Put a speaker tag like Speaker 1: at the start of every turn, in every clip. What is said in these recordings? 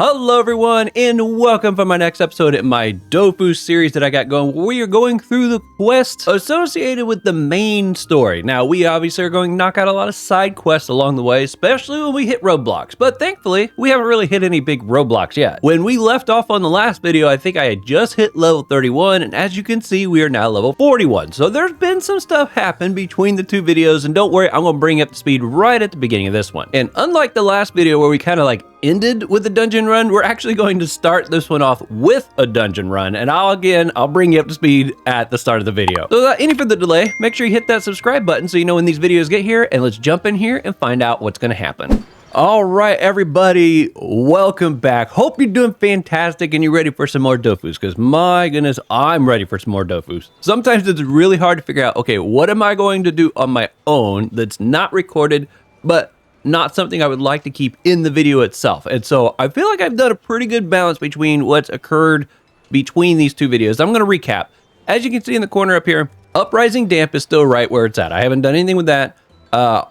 Speaker 1: Hello everyone, and welcome for my next episode in my Dofus series that I got going. We are going through the quests associated with the main story. Now, we obviously are going to knock out a lot of side quests along the way, especially when we hit roadblocks. But thankfully, we haven't really hit any big roadblocks yet. When we left off on the last video, I think I had just hit level 31, and as you can see, we are now level 41. So there's been some stuff happen between the two videos, and don't worry, I'm going to bring you up to speed right at the beginning of this one. And unlike the last video where we kind of like ended with a dungeon run, we're actually going to start this one off with a dungeon run, and I'll bring you up to speed at the start of the video. So without any further delay, make sure you hit that subscribe button so you know when these videos get here, and let's jump in here and find out what's going to happen. All right, everybody, welcome back. Hope you're doing fantastic and you're ready for some more Dofus, because my goodness, I'm ready for some more Dofus. Sometimes it's really hard to figure out, okay, what am I going to do on my own that's not recorded, but not something I would like to keep in the video itself. And so I feel like I've done a pretty good balance between what's occurred between these two videos. I'm going to recap. As you can see in the corner up here, Uprising Damp is still right where it's at. I haven't done anything with that.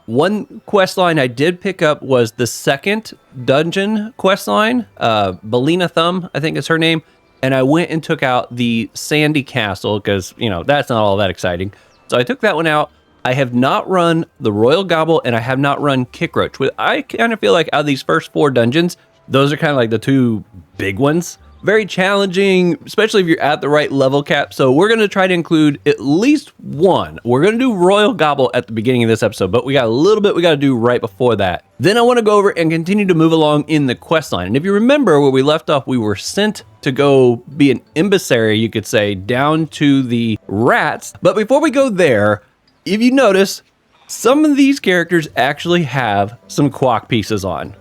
Speaker 1: One quest line I did pick up was the second dungeon quest line. Belina Thumb, I think is her name. And I went and took out the Sandy Castle because, you know, that's not all that exciting. So I took that one out. I have not run the Royal Gobbal, and I have not run Kickroach. I kind of feel like out of these first four dungeons, those are kind of like the two big ones. Very challenging, especially if you're at the right level cap. So we're going to try to include at least one. We're going to do Royal Gobbal at the beginning of this episode, but we got a little bit we got to do right before that. Then I want to go over and continue to move along in the quest line. And if you remember where we left off, we were sent to go be an emissary, you could say, down to the rats. But before we go there, if you notice, some of these characters actually have some quack pieces on.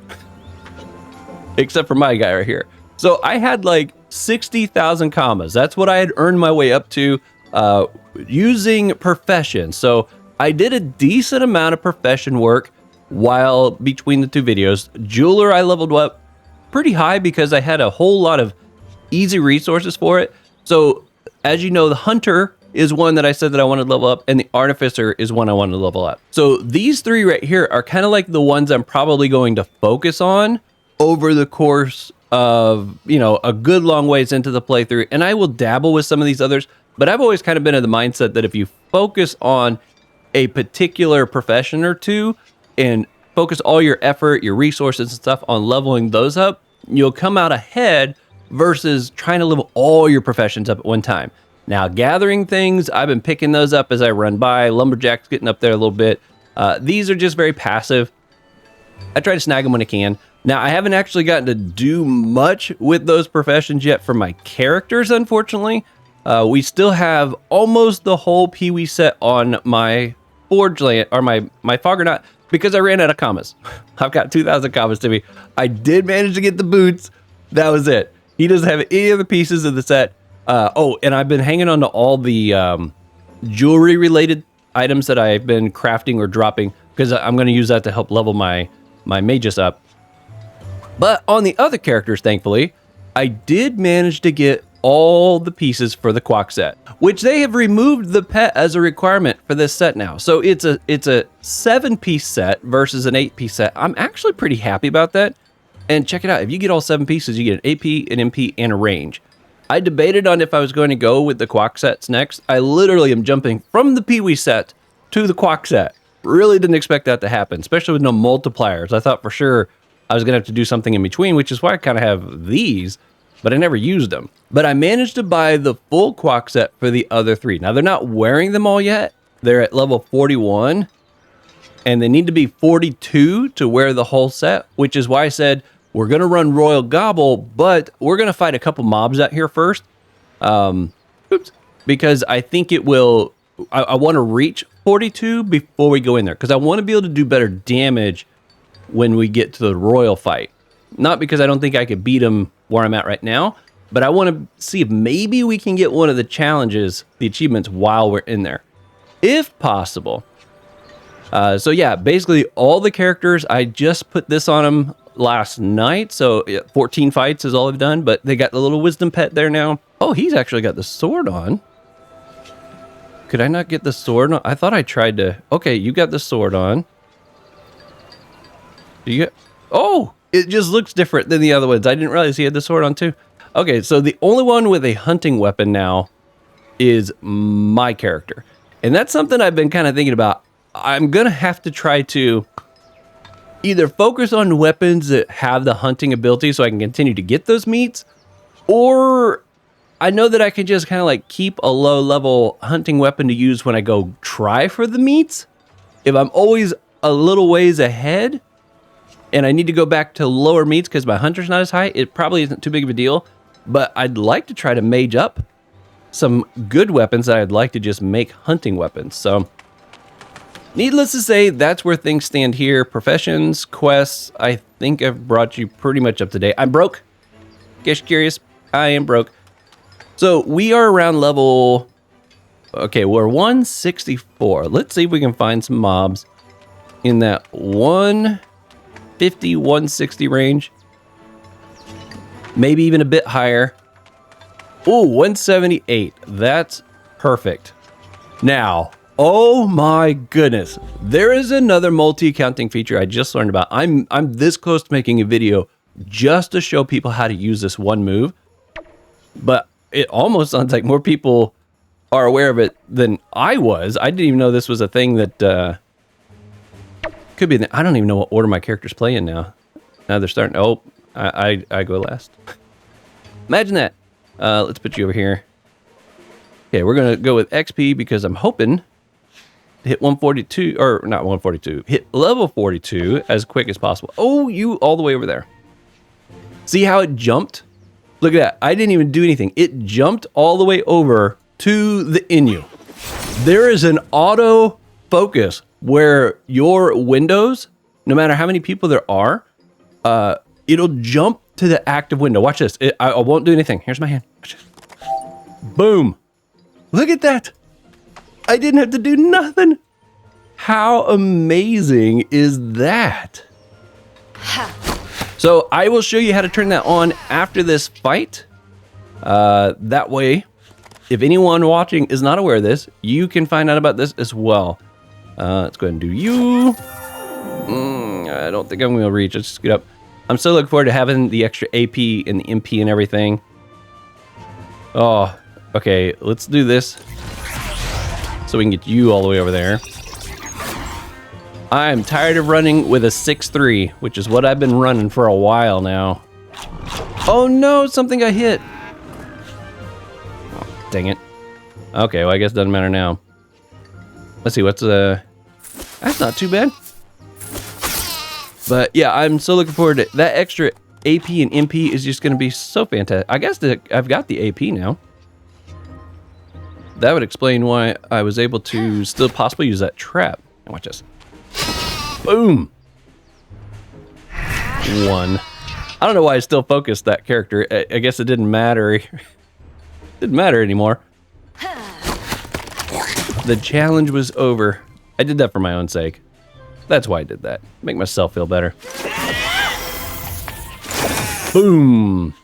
Speaker 1: Except for my guy right here. So I had like 60,000 commas. That's what I had earned my way up to using profession. So I did a decent amount of profession work while between the two videos. Jeweler I leveled up pretty high because I had a whole lot of easy resources for it. So as you know, the Hunter is one that I said that I wanted to level up, and the Artificer is one I wanted to level up. So these three right here are kind of like the ones I'm probably going to focus on over the course of, you know, a good long ways into the playthrough. And I will dabble with some of these others, but I've always kind of been in the mindset that if you focus on a particular profession or two and focus all your effort, your resources and stuff on leveling those up, you'll come out ahead versus trying to level all your professions up at one time. Now, gathering things, I've been picking those up as I run by. Lumberjack's getting up there a little bit. These are just very passive. I try to snag them when I can. Now, I haven't actually gotten to do much with those professions yet for my characters, unfortunately. We still have almost the whole Pee-wee set on my Forge Land, or my Foggernaut, because I ran out of commas. I've got 2,000 commas to me. I did manage to get the boots. That was it. He doesn't have any of the pieces of the set. Oh, and I've been hanging on to all the jewelry-related items that I've been crafting or dropping, because I'm going to use that to help level my mages up. But on the other characters, thankfully, I did manage to get all the pieces for the Quack set, which they have removed the pet as a requirement for this set now. So it's a 7-piece set versus an 8-piece set. I'm actually pretty happy about that. And check it out. If you get all 7 pieces, you get an AP, an MP, and a range. I debated on if I was going to go with the Quack sets next. I literally am jumping from the Pee-wee set to the Quack set. Really didn't expect that to happen, especially with no multipliers. I thought for sure I was going to have to do something in between, which is why I kind of have these, but I never used them. But I managed to buy the full Quack set for the other three. Now, they're not wearing them all yet. They're at level 41, and they need to be 42 to wear the whole set, which is why I said, we're going to run Royal Gobbal, but we're going to fight a couple mobs out here first. Because I think it will... I want to reach 42 before we go in there, because I want to be able to do better damage when we get to the Royal fight. Not because I don't think I could beat them where I'm at right now, but I want to see if maybe we can get one of the challenges, the achievements, while we're in there. If possible. So yeah, basically all the characters, I just put this on them last night, so 14 fights is all I've done, but they got the little wisdom pet there now. Oh, he's actually got the sword on. Could I not get the sword on? I thought I tried to... Okay, you got the sword on. Do you get... Oh, It just looks different than the other ones. I didn't realize he had the sword on too. Okay, so the only one with a hunting weapon now is my character. And that's something I've been kind of thinking about. I'm going to have to try to either focus on weapons that have the hunting ability so I can continue to get those meats, or I know that I can just kind of like keep a low level hunting weapon to use when I go try for the meats. If I'm always a little ways ahead and I need to go back to lower meats because my hunter's not as high, it probably isn't too big of a deal. But I'd like to try to mage up some good weapons that I'd like to just make hunting weapons. So needless to say, that's where things stand here. Professions, quests, I think I've brought you pretty much up to date. I'm broke. In case you're curious, I am broke. So we are around level... Okay, we're 164. Let's see if we can find some mobs in that 150, 160 range. Maybe even a bit higher. Oh, 178. That's perfect. Now, oh my goodness. There is another multi-accounting feature I just learned about. I'm this close to making a video just to show people how to use this one move. But it almost sounds like more people are aware of it than I was. I didn't even know this was a thing that could be. I don't even know what order my characters play in now. Now they're starting. Oh, I go last. Imagine that. Let's put you over here. Okay, we're gonna go with XP because I'm hoping to hit 142, or not 142, hit level 42 as quick as possible. Oh, you all the way over there. See how it jumped? Look at that. I didn't even do anything. It jumped all the way over to the Inu. There is an auto focus where your windows, no matter how many people there are, it'll jump to the active window. Watch this. I won't do anything. Here's my hand. Watch this. Boom. Look at that. I didn't have to do nothing. How amazing is that? So I will show you how to turn that on after this fight. That way, if anyone watching is not aware of this, you can find out about this as well. Let's go ahead and do you. I don't think I'm going to reach. Let's scoot up. I'm still looking forward to having the extra AP and the MP and everything. Oh, okay. Let's do this so we can get you all the way over there. I'm tired of running with a 6-3, which is what I've been running for a while now. Oh no, something got hit. Oh, dang it. Okay, well I guess it doesn't matter now. Let's see, what's that's not too bad. But yeah, I'm so looking forward to that extra AP and MP is just going to be so fantastic. I guess that I've got the AP now. That would explain why I was able to still possibly use that trap. Watch this. Boom. 1. I don't know why I still focused that character. I guess it didn't matter. It didn't matter anymore. The challenge was over. I did that for my own sake. That's why I did that. Make myself feel better. Boom.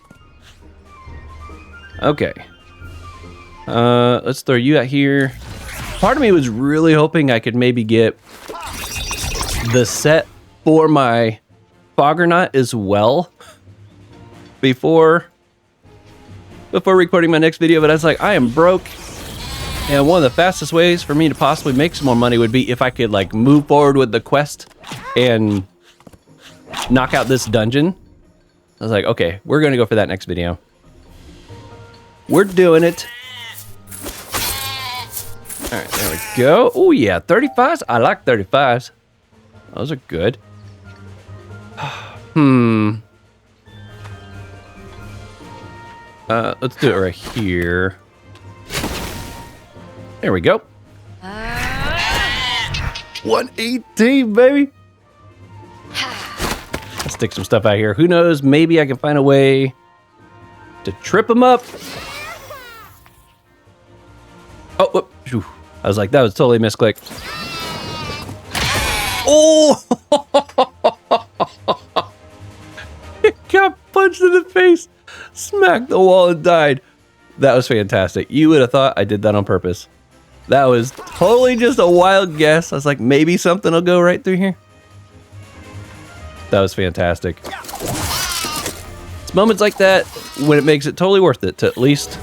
Speaker 1: Okay. Let's throw you out here. Part of me was really hoping I could maybe get the set for my Foggernaut as well before recording my next video, but I was like, I am broke. And one of the fastest ways for me to possibly make some more money would be if I could like move forward with the quest and knock out this dungeon. I was like, okay, we're gonna go for that next video. We're doing it. All right, there we go. Oh yeah, 35s. I like 35s. Those are good. Let's do it right here. There we go. 118, baby. Let's stick some stuff out here. Who knows? Maybe I can find a way to trip him up. Oh, whoop. I was like, that was totally misclick. Oh! It got punched in the face, smacked the wall, and died. That was fantastic. You would have thought I did that on purpose. That was totally just a wild guess. I was like, maybe something will go right through here. That was fantastic. It's moments like that when it makes it totally worth it to at least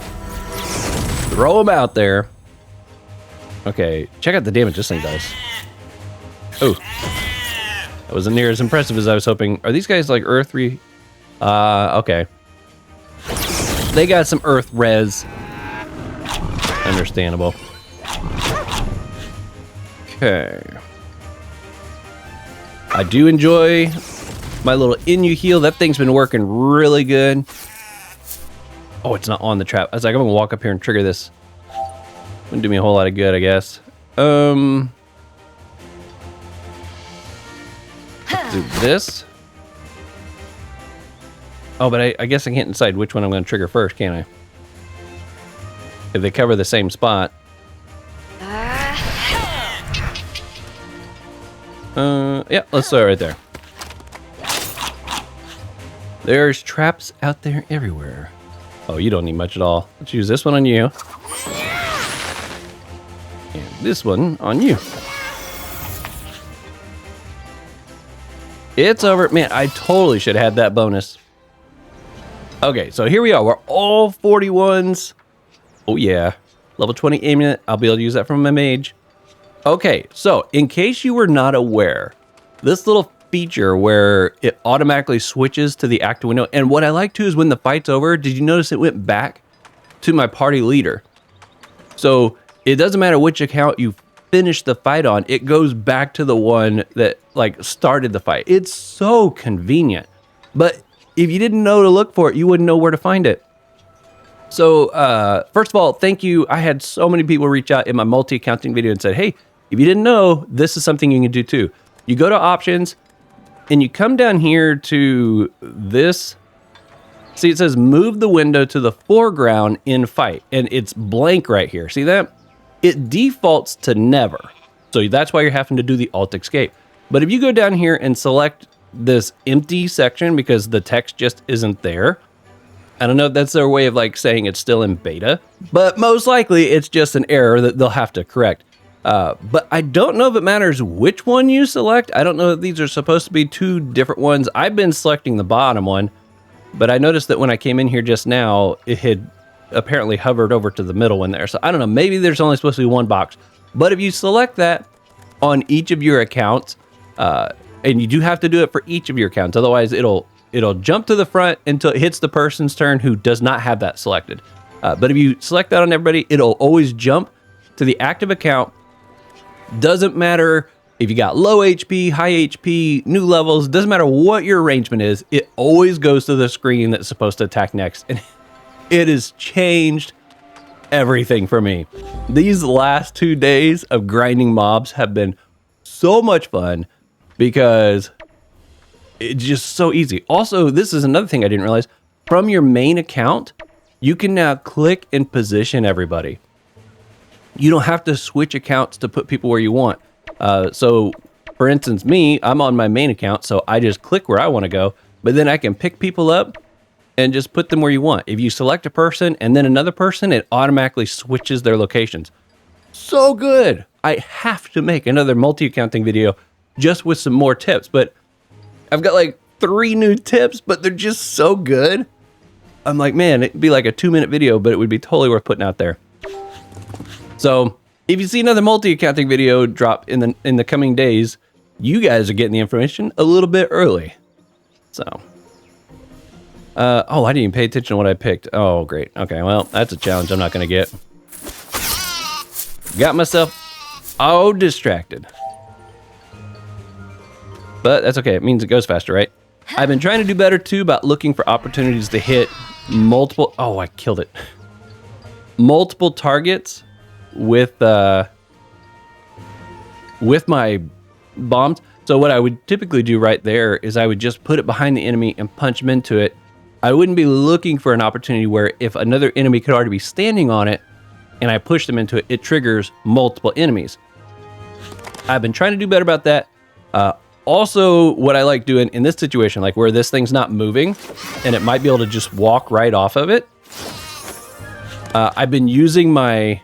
Speaker 1: throw them out there. Okay, check out the damage this thing does. Oh, that wasn't near as impressive as I was hoping. Are these guys like Earth okay. They got some Earth res. Understandable. Okay. I do enjoy my little Inu heal. That thing's been working really good. Oh, it's not on the trap. I was like, I'm gonna walk up here and trigger this. Wouldn't do me a whole lot of good, I guess. Let's do this. Oh, but I guess I can't decide which one I'm gonna trigger first, can I? If they cover the same spot. Yeah, let's start right there. There's traps out there everywhere. Oh, you don't need much at all. Let's use this one on you. And this one on you. It's over. Man, I totally should have had that bonus. Okay, so here we are. We're all 41s. Oh, yeah. Level 20 amulet. I'll be able to use that from my mage. Okay, so in case you were not aware, this little feature where it automatically switches to the active window, and what I like too is when the fight's over, did you notice it went back to my party leader? So it doesn't matter which account you finish the fight on, it goes back to the one that like started the fight. It's so convenient. But if you didn't know to look for it, you wouldn't know where to find it. So first of all, thank you. I had so many people reach out in my multi-accounting video and said, hey, if you didn't know, this is something you can do too. You go to options and you come down here to this. See, it says move the window to the foreground in fight, and it's blank right here. See that? It defaults to never. So that's why you're having to do the alt escape. But if you go down here and select this empty section because the text just isn't there, I don't know if that's their way of like saying it's still in beta, but most likely it's just an error that they'll have to correct. But I don't know if it matters which one you select. I don't know if these are supposed to be two different ones. I've been selecting the bottom one, but I noticed that when I came in here just now, it had apparently hovered over to the middle one there. So I don't know, maybe there's only supposed to be one box. But if you select that on each of your accounts, and you do have to do it for each of your accounts, otherwise it'll jump to the front until it hits the person's turn who does not have that selected. But if you select that on everybody, it'll always jump to the active account. Doesn't matter if you got low HP, high HP, new levels, doesn't matter what your arrangement is, it always goes to the screen that's supposed to attack next. And it has changed everything for me. These last 2 days of grinding mobs have been so much fun because it's just so easy. Also, this is another thing I didn't realize. From your main account, you can now click and position everybody. You don't have to switch accounts to put people where you want. So, for instance, me, I'm on my main account, so I just click where I want to go, but then I can pick people up and just put them where you want. If you select a person and then another person, it automatically switches their locations. So good! I have to make another multi-accounting video just with some more tips, but I've got like 3 new tips, but they're just so good. I'm like, man, it'd be like a 2-minute video, but it would be totally worth putting out there. So if you see another multi-accounting video drop in the coming days, you guys are getting the information a little bit early. So, oh, I didn't even pay attention to what I picked. Oh, great. Okay, well, that's a challenge I'm not going to get. Got myself all distracted. But that's okay. It means it goes faster, right? I've been trying to do better, too, about looking for opportunities to hit multiple... Oh, I killed it. Multiple targets with my bombs. So what I would typically do right there is I would just put it behind the enemy and punch them into it. I wouldn't be looking for an opportunity where if another enemy could already be standing on it and I push them into it, it triggers multiple enemies. I've been trying to do better about that. Also, what I like doing in this situation, like where this thing's not moving and it might be able to just walk right off of it, I've been using my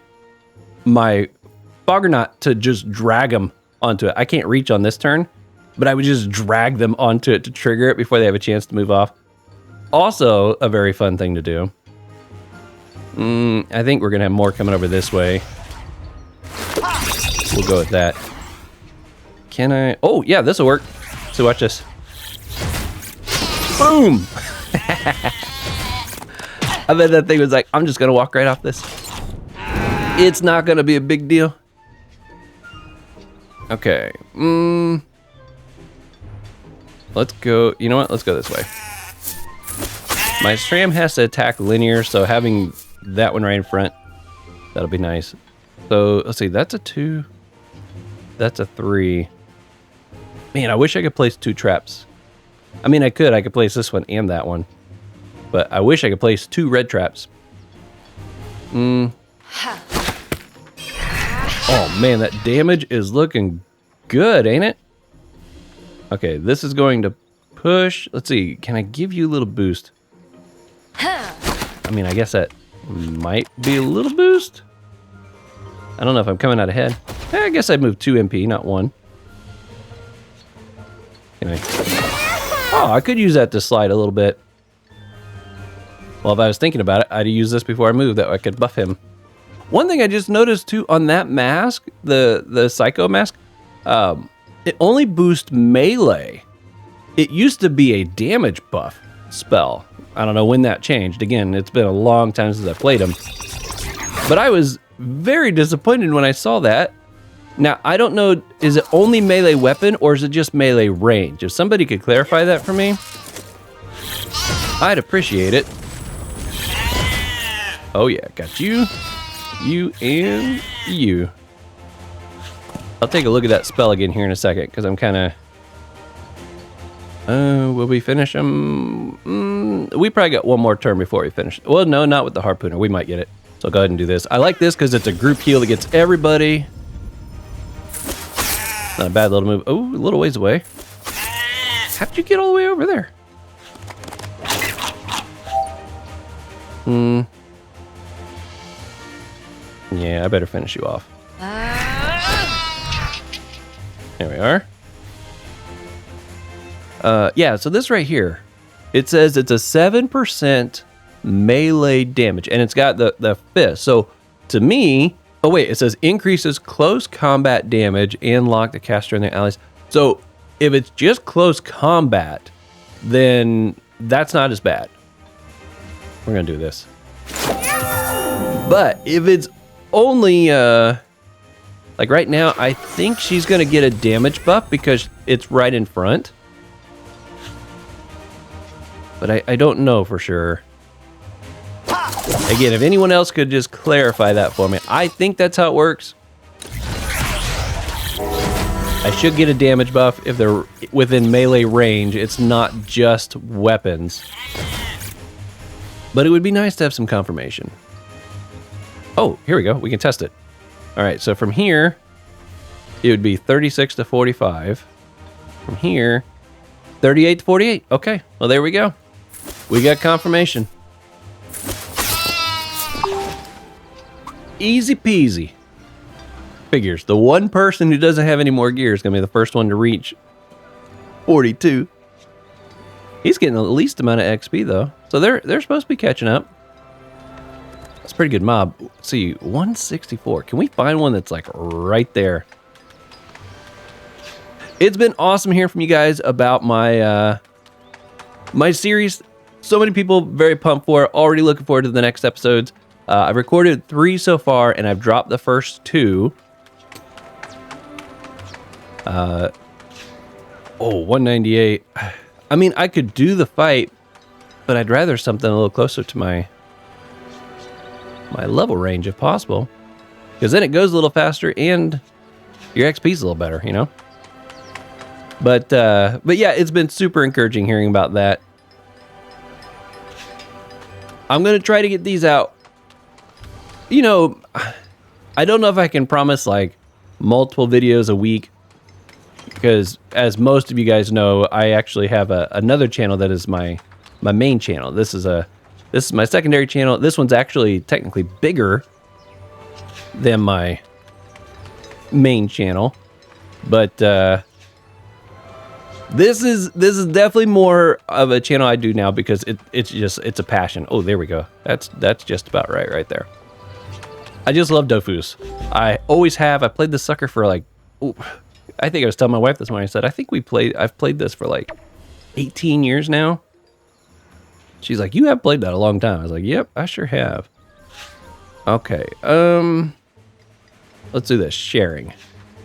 Speaker 1: Foggernaut to just drag them onto it. I can't reach on this turn, but I would just drag them onto it to trigger it before they have a chance to move off. also a very fun thing to do. I think we're gonna have more coming over this way. We'll go with that. Can I? Oh, yeah, this will work. So watch this. Boom! I bet that thing was like, I'm just gonna walk right off this. It's not gonna be a big deal. Okay. Let's go. You know what? Let's go this way. My Sram has to attack linear, so having that one right in front, that'll be nice. So let's see. That's a 2. That's a 3. Man, I wish I could place 2 traps. I mean, I could place this one and that one. But I wish I could place 2 red traps. Oh man, that damage is looking good, ain't it? Okay, this is going to push. Let's see, can I give you a little boost? I mean, I guess that might be a little boost. I don't know if I'm coming out ahead. I guess I'd move 2 MP, not 1. Can I? Oh, I could use that to slide a little bit. Well, if I was thinking about it, I'd use this before I moved, that I could buff him. One thing I just noticed too on that mask, the Psycho mask, it only boosts melee. It used to be a damage buff spell. I don't know when that changed. Again, it's been a long time since I played him. But I was very disappointed when I saw that. Now, I don't know, is it only melee weapon or is it just melee range? If somebody could clarify that for me, I'd appreciate it. Oh yeah, got you, you, and you. I'll take a look at that spell again here in a second, because I'm kind of... will we finish them? We probably got one more turn before we finish. Well, no, not with the harpooner. We might get it. So I'll go ahead and do this. I like this because it's a group heal that gets everybody. Not a bad little move. Oh, a little ways away. How'd you get all the way over there? Yeah, I better finish you off. There we are. Yeah, so this right here, it says it's a 7% melee damage, and it's got the fist. So to me, oh wait, it says increases close combat damage and lock the caster and their allies. So if it's just close combat, then that's not as bad. We're gonna do this. But if it's only like right now, I think she's gonna get a damage buff because it's right in front. But I don't know for sure. Again, if anyone else could just clarify that for me. I think that's how it works. I should get a damage buff if they're within melee range. It's not just weapons. But it would be nice to have some confirmation. Oh, here we go. We can test it. All right, so from here, it would be 36 to 45. From here, 38 to 48. Okay, well, there we go. We got confirmation. Easy peasy. Figures. The one person who doesn't have any more gear is going to be the first one to reach 42. He's getting the least amount of XP, though. So they're supposed to be catching up. That's a pretty good mob. Let's see, 164. Can we find one that's like right there? It's been awesome hearing from you guys about my my series. So many people very pumped for it. Already looking forward to the next episodes. I've recorded 3 so far, and I've dropped the first 2. Oh, 198. I mean, I could do the fight, but I'd rather something a little closer to my level range if possible. Because then it goes a little faster, and your XP's a little better, you know? But yeah, it's been super encouraging hearing about that. I'm going to try to get these out. You know, I don't know if I can promise like multiple videos a week, because as most of you guys know, I actually have another channel that is my main channel. This is my secondary channel. This one's actually technically bigger than my main channel, but This is definitely more of a channel I do now because it's a passion. Oh, there we go. That's just about right there. I just love Dofus. I always have. I played this sucker for like, ooh, I think I was telling my wife this morning. I said, I think I've played this for like 18 years now. She's like, you have played that a long time. I was like, yep, I sure have. Okay, let's do this. Sharing.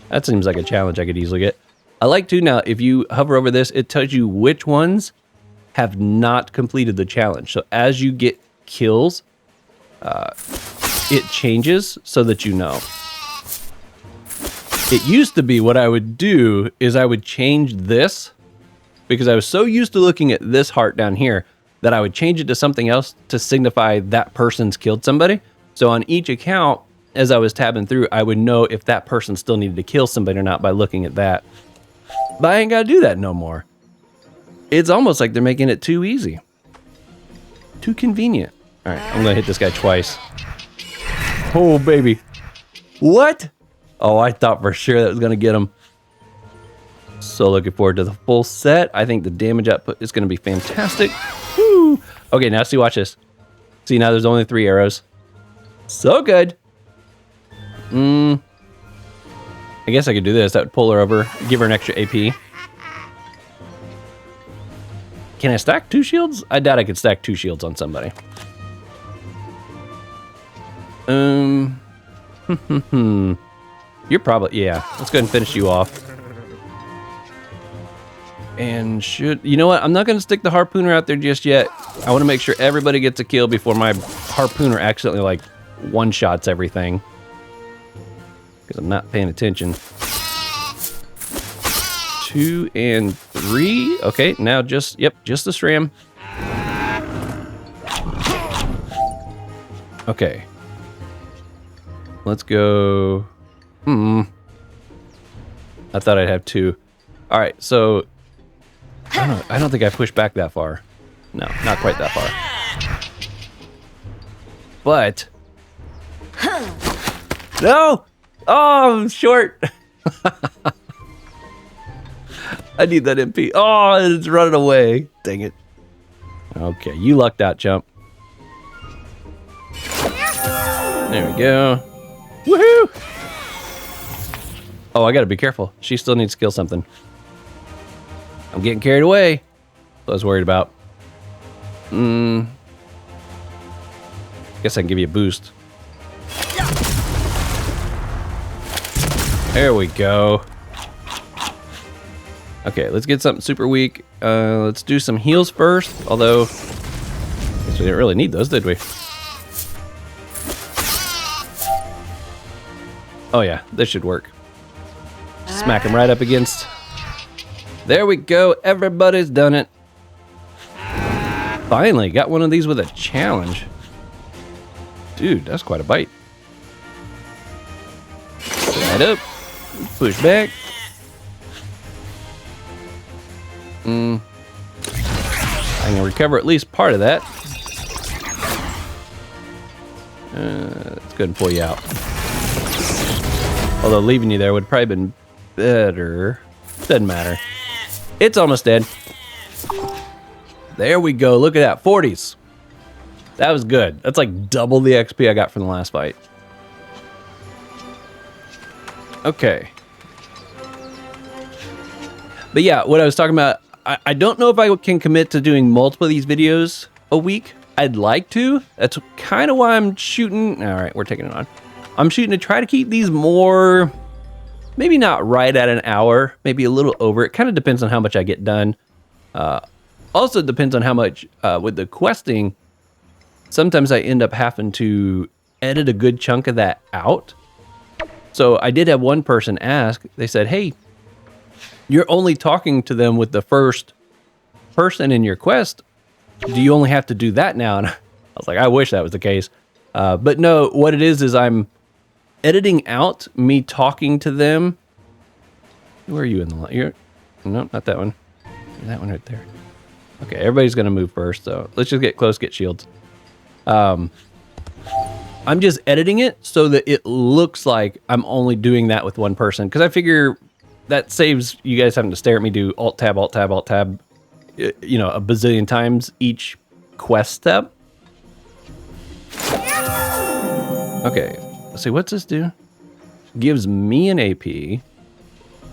Speaker 1: That seems like a challenge I could easily get. I like to now, if you hover over this, it tells you which ones have not completed the challenge. So as you get kills, it changes so that you know. It used to be what I would do is I would change this because I was so used to looking at this heart down here that I would change it to something else to signify that person's killed somebody. So on each account, as I was tabbing through, I would know if that person still needed to kill somebody or not by looking at that. But I ain't got to do that no more. It's almost like they're making it too easy. Too convenient. All right, I'm going to hit this guy twice. Oh, baby. What? Oh, I thought for sure that was going to get him. So looking forward to the full set. I think the damage output is going to be fantastic. Woo! Okay, now see, watch this. See, now there's only 3 arrows. So good. I guess I could do this. That would pull her over, give her an extra AP. Can I stack 2 shields? I doubt I could stack 2 shields on somebody. You're probably, yeah. Let's go ahead and finish you off. And you know what? I'm not going to stick the harpooner out there just yet. I want to make sure everybody gets a kill before my harpooner accidentally like one-shots everything. Because I'm not paying attention. 2 and 3. Okay, now just the Sram. Okay. Let's go. I thought I'd have 2. All right, so I don't think I pushed back that far. No, not quite that far. But no! Oh, I'm short. I need that MP. Oh, it's running away. Dang it. Okay, you lucked out, chump. There we go. Woohoo! Oh, I gotta be careful. She still needs to kill something. I'm getting carried away. That's what I was worried about. Guess I can give you a boost. There we go. Okay, let's get something super weak. Let's do some heals first. Although, I guess we didn't really need those, did we? Oh yeah, this should work. Smack him right up against. There we go. Everybody's done it. Finally, got one of these with a challenge. Dude, that's quite a bite. Slide up. Push back. I can recover at least part of that. Let's go ahead and pull you out. Although leaving you there would probably been better. Doesn't matter. It's almost dead. There we go. Look at that. 40s. That was good. That's like double the XP I got from the last fight. Okay. But yeah, what I was talking about, I don't know if I can commit to doing multiple of these videos a week. I'd like to. That's kind of why I'm shooting. All right, we're taking it on. I'm shooting to try to keep these more, maybe not right at an hour, maybe a little over. It kind of depends on how much I get done. Also depends on how much, with the questing, sometimes I end up having to edit a good chunk of that out. So I did have one person ask, they said, hey, you're only talking to them with the first person in your quest. Do you only have to do that now? And I was like, I wish that was the case. But no, what it is I'm editing out me talking to them. Where are you in the line? You're, no, not that one. That one right there. Okay, everybody's going to move first, so let's just get close, get shields. I'm just editing it so that it looks like I'm only doing that with one person, because I figure that saves you guys having to stare at me do alt tab, alt tab, alt tab, you know, a bazillion times each quest step. Okay, let's see, what's this do? Gives me an AP.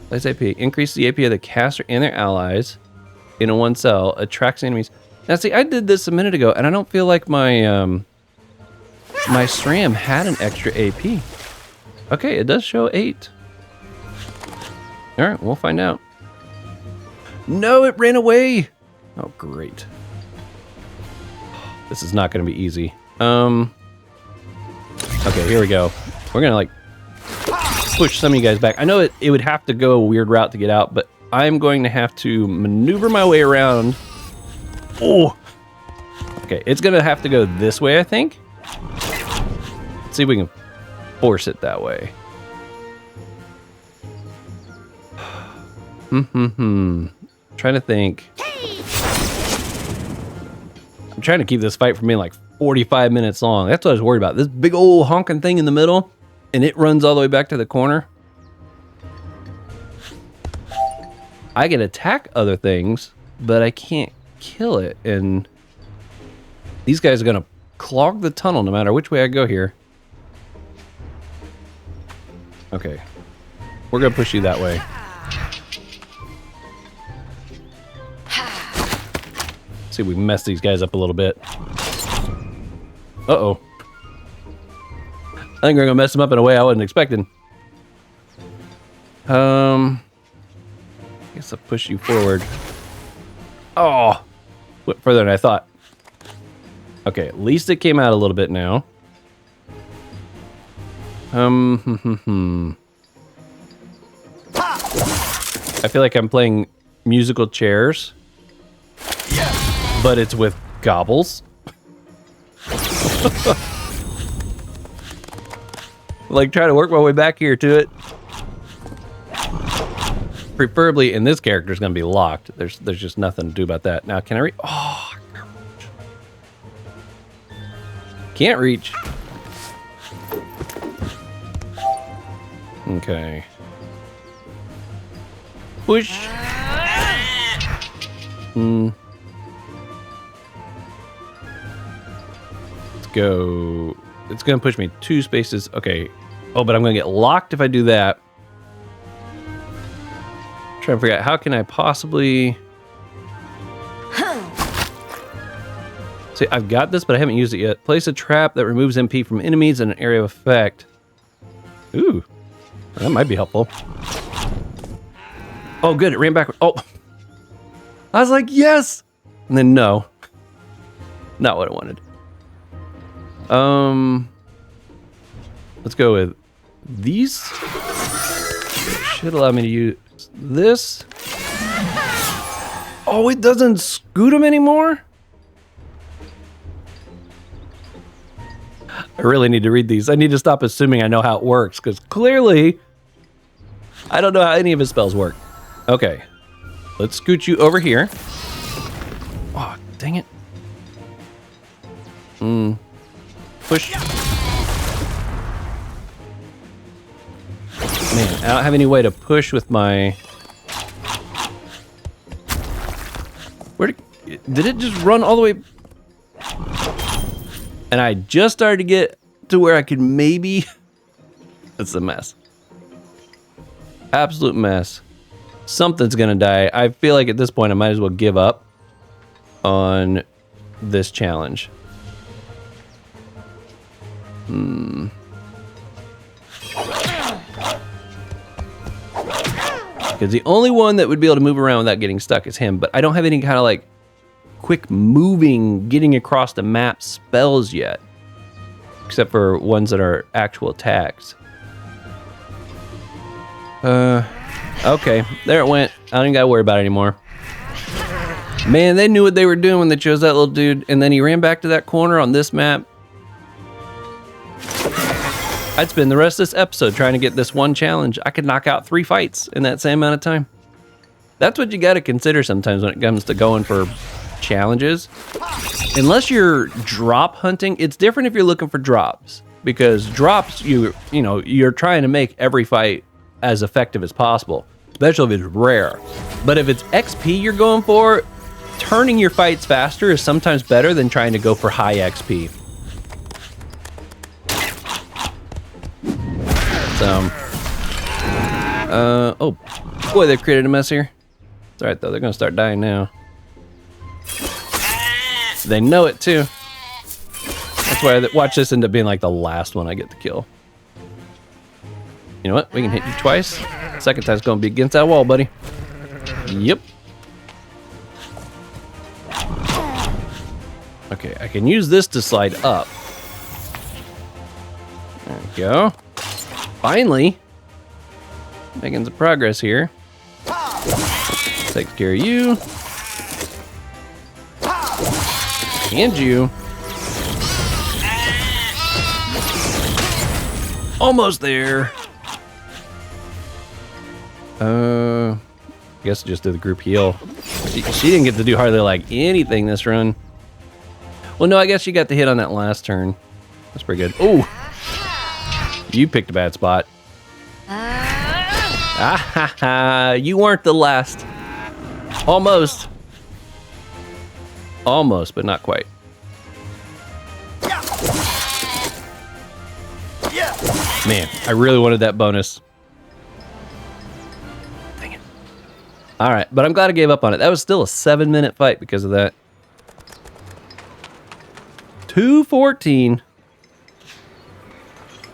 Speaker 1: Let's AP. Increase the AP of the caster and their allies in a one cell. Attracts enemies. Now see, I did this a minute ago, and I don't feel like my my Sram had an extra AP. Okay, it does show 8. All right, we'll find out. No, it ran away. Oh, great. This is not going to be easy. Okay, here we go. We're going to like push some of you guys back. I know it would have to go a weird route to get out, but I'm going to have to maneuver my way around. Oh, okay. It's going to have to go this way, I think. Let's see if we can force it that way. Trying to think. I'm trying to keep this fight from being like 45 minutes long. That's what I was worried about. This big old honking thing in the middle, and it runs all the way back to the corner. I can attack other things, but I can't kill it. And these guys are going to clog the tunnel no matter which way I go here. Okay. We're going to push you that way. See if we can mess these guys up a little bit. Uh-oh. I think we're gonna mess them up in a way I wasn't expecting. I guess I'll push you forward. Oh, went further than I thought. Okay, at least it came out a little bit now. I feel like I'm playing musical chairs, but it's with gobbles. Like, try to work my way back here to it. Preferably, and this character is going to be locked. There's just nothing to do about that. Now, can I reach? Oh, can't reach. Okay. Push. Let's go. It's going to push me 2 spaces. Okay. Oh, but I'm going to get locked if I do that. I'm trying to figure out how can I possibly... See, I've got this, but I haven't used it yet. Place a trap that removes MP from enemies in an area of effect. Ooh. That might be helpful. Oh, good. It ran backward. Oh. I was like, yes! And then no. Not what I wanted. Let's go with these. Should allow me to use this. Oh, it doesn't scoot them anymore? I really need to read these. I need to stop assuming I know how it works, because clearly I don't know how any of his spells work. Okay. Let's scoot you over here. Oh, dang it. Push. Man, I don't have any way to push with my... Where did it just run all the way? And I just started to get to where I could maybe... It's a mess. Absolute mess. Something's gonna die. I feel like at this point I might as well give up on this challenge. Because the only one that would be able to move around without getting stuck is him, but I don't have any kind of like quick moving, getting across the map spells yet. Except for ones that are actual attacks. Okay, there it went. I don't even gotta worry about it anymore. Man, they knew what they were doing when they chose that little dude, and then he ran back to that corner on this map. I'd spend the rest of this episode trying to get this one challenge. I could knock out 3 fights in that same amount of time. That's what you gotta consider sometimes when it comes to going for challenges. Unless you're drop hunting, it's different if you're looking for drops. Because drops, you know, you're trying to make every fight as effective as possible. especially if it's rare. But if it's XP you're going for, turning your fights faster is sometimes better than trying to go for high XP. So, oh boy, they've created a mess here. It's all right though, they're gonna start dying now. They know it too. That's why watch this end up being like the last one I get to kill. You know what? We can hit you twice. Second time's gonna be against that wall, buddy. Yep. Okay, I can use this to slide up. There we go. Finally, making some progress here. Takes care of you. And you. Almost there. I guess just do the group heal. She didn't get to do hardly like anything this run. Well, no, I guess she got the hit on that last turn. That's pretty good. Oh, you picked a bad spot. Ah ha ha! You weren't the last. Almost. Almost, but not quite. Man, I really wanted that bonus. Dang it. All right, but I'm glad I gave up on it. That was still a 7-minute fight because of that. 214.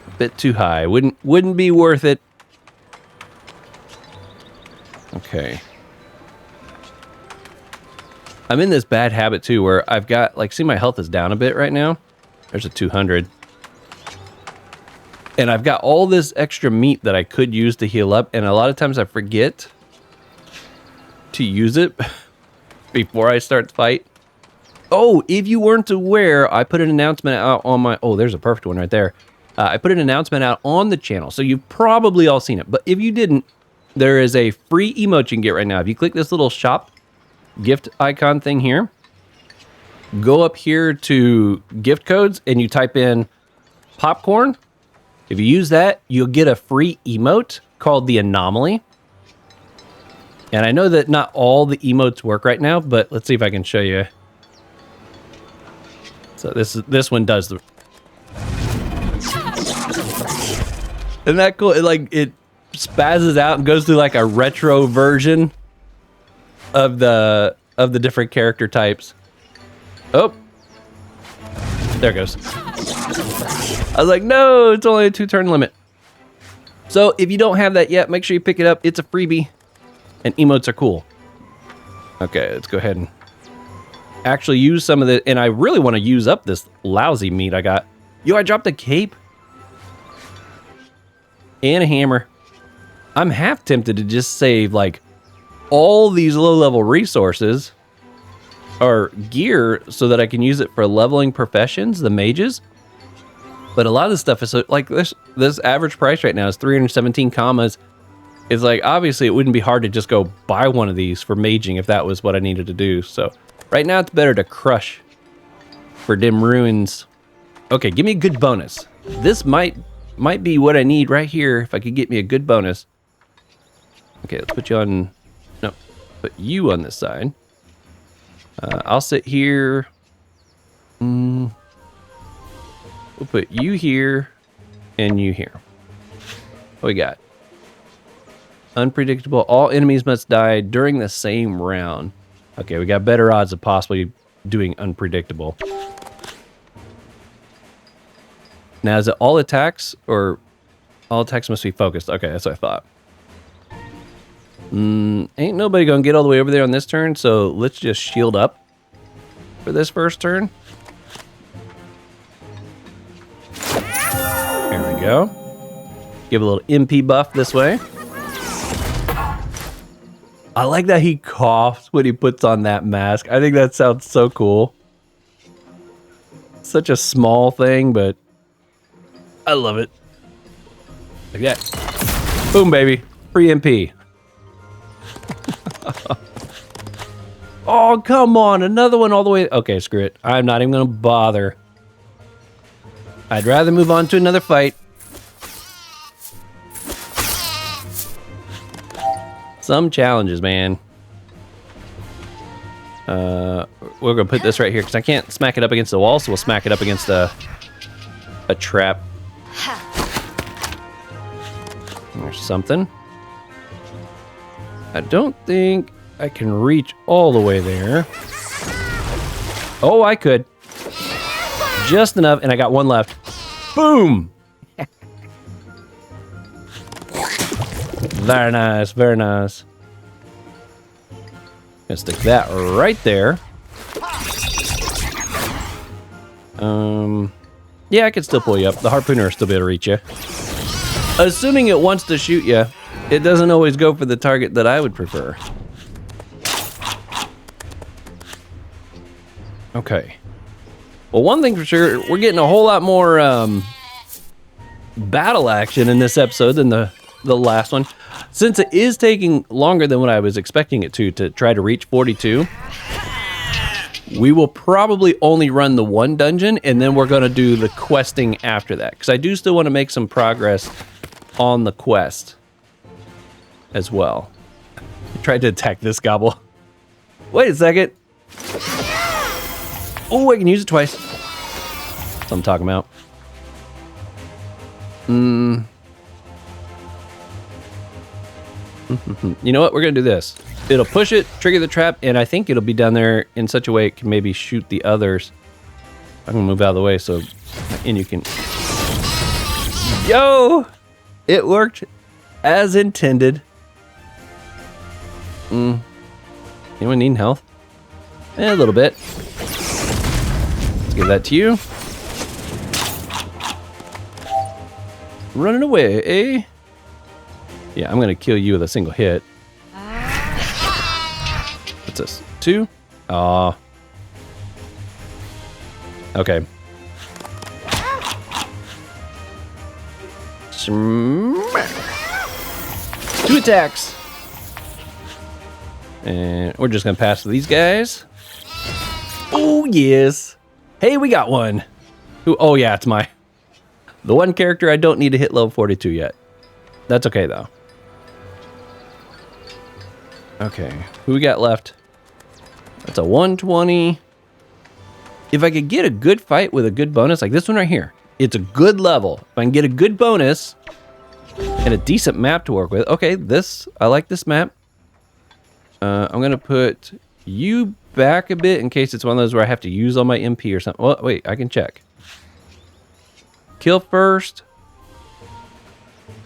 Speaker 1: A bit too high. Wouldn't be worth it. Okay. I'm in this bad habit too where I've got, like, see my health is down a bit right now. There's a 200. And I've got all this extra meat that I could use to heal up, and a lot of times I forget to use it before I start the fight. Oh, if you weren't aware, I put an announcement out on my... Oh, there's a perfect one right there. I put an announcement out on the channel, so you've probably all seen it. But if you didn't, there is a free emote you can get right now. If you click this little shop gift icon thing here, go up here to gift codes, and you type in popcorn. If you use that, you'll get a free emote called the Anomaly. And I know that not all the emotes work right now, but let's see if I can show you. So this one does the... Isn't that cool? It spazzes out and goes through like a retro version of the different character types. Oh. There it goes. I was like, no, it's only a 2-turn limit. So if you don't have that yet, make sure you pick it up. It's a freebie, and emotes are cool. Okay, let's go ahead and actually use some of the, and I really want to use up this lousy meat I got. Yo, I dropped a cape and a hammer. I'm half tempted to just save like all these low-level resources or gear so that I can use it for leveling professions, the mages. But a lot of this stuff is so, like this average price right now is 317 commas. It's like, obviously it wouldn't be hard to just go buy one of these for maging if that was what I needed to do. So right now it's better to crush for dim ruins. Okay, give me a good bonus. This might be what I need right here if I could get me a good bonus. Okay, let's put you on, no, put you on this side. I'll sit here. We'll put you here and you here. What we got? Unpredictable. All enemies must die during the same round. Okay, we got better odds of possibly doing unpredictable. Now, is it all attacks or all attacks must be focused? Okay, that's what I thought. Ain't nobody gonna get all the way over there on this turn, so let's just shield up for this first turn. There we go. Give a little MP buff this way. I like that he coughs when he puts on that mask. I think that sounds so cool. Such a small thing, but I love it. Like that. Boom, baby. Free MP. Oh, come on. Another one all the way. Okay, screw it. I'm not even going to bother. I'd rather move on to another fight. Some challenges, man. We're gonna put this right here because I can't smack it up against the wall, so we'll smack it up against a trap. There's something. I don't think I can reach all the way there. Oh, I could. Just enough, and I got one left. Boom! Very nice, very nice. Gonna stick that right there. Yeah, I can still pull you up. The harpooner will still be able to reach you. Assuming it wants to shoot you, it doesn't always go for the target that I would prefer. Okay. Well, one thing for sure, we're getting a whole lot more battle action in this episode than the last one. Since it is taking longer than what I was expecting it to try to reach 42, we will probably only run the one dungeon, and then we're going to do the questing after that. Because I do still want to make some progress on the quest as well. I tried to attack this Gobball. Wait a second. Oh, I can use it twice. That's what I'm talking about. You know what? We're going to do this. It'll push it, trigger the trap, and I think it'll be down there in such a way it can maybe shoot the others. I'm going to move out of the way so and you can... Yo! It worked as intended. Anyone need health? A little bit. Let's give that to you. Running away, eh? Yeah, I'm gonna kill you with a single hit. What's this? 2? Aw. Okay. Smack. 2 attacks. And we're just gonna pass to these guys. Oh, yes. Hey, we got one. Who? Oh, yeah, it's the one character I don't need to hit level 42 yet. That's okay, though. Okay, who we got left? That's a 120. If I could get a good fight with a good bonus, like this one right here, it's a good level. If I can get a good bonus and a decent map to work with. Okay, I like this map. I'm gonna put you back a bit in case it's one of those where I have to use all my MP or something. Well, wait, I can check. Kill first.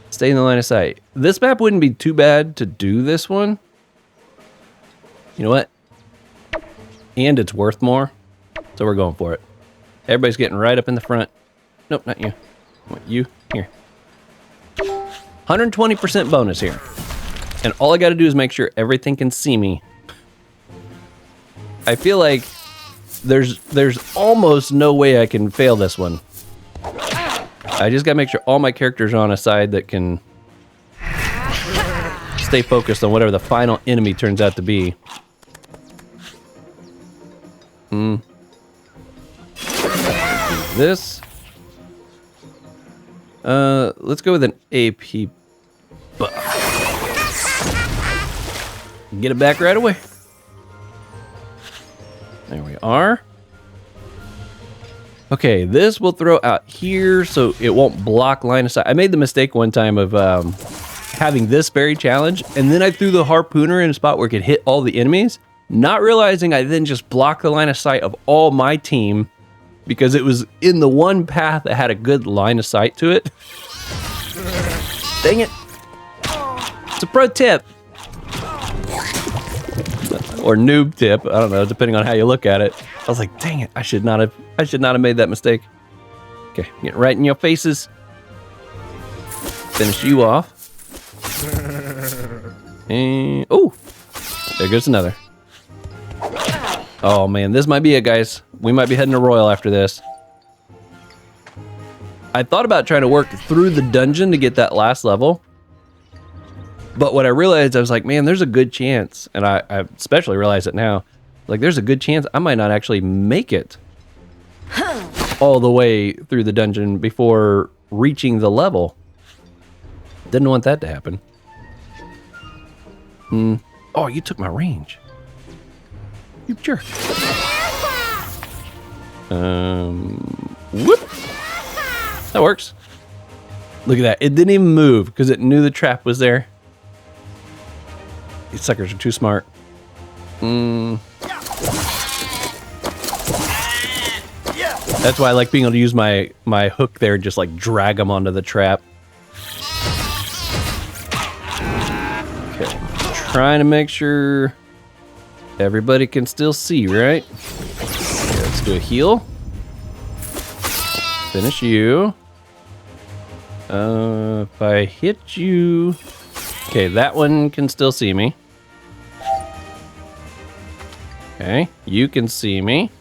Speaker 1: Stay in the line of sight. This map wouldn't be too bad to do this one. You know what? And it's worth more. So we're going for it. Everybody's getting right up in the front. Nope, not you. I want you here. 120% bonus here. And all I got to do is make sure everything can see me. I feel like there's almost no way I can fail this one. I just got to make sure all my characters are on a side that can stay focused on whatever the final enemy turns out to be. This. Let's go with an AP buff. Get it back right away. There we are. Okay, this will throw out here so it won't block line of sight. I made the mistake one time of having this very challenge, and then I threw the harpooner in a spot where it could hit all the enemies, not realizing I then just blocked the line of sight of all my team because it was in the one path that had a good line of sight to it. Dang it. It's a pro tip. Or noob tip, I don't know, depending on how you look at it. I was like, dang it, I should not have made that mistake. Okay, get right in your faces. Finish you off. And oh, there goes another. Oh man, this might be it, guys. We might be heading to Royal after this. I thought about trying to work through the dungeon to get that last level. But what I realized, I was like, man, there's a good chance, and I especially realize it now, like there's a good chance I might not actually make it all the way through the dungeon before reaching the level. Didn't want that to happen. Oh, you took my range. You jerk. Whoop. That works. Look at that. It didn't even move because it knew the trap was there. These suckers are too smart. That's why I like being able to use my hook there and just like drag them onto the trap. Okay. Trying to make sure everybody can still see, right? Okay, let's do a heal. Finish you. If I hit you... Okay, that one can still see me. Okay, you can see me.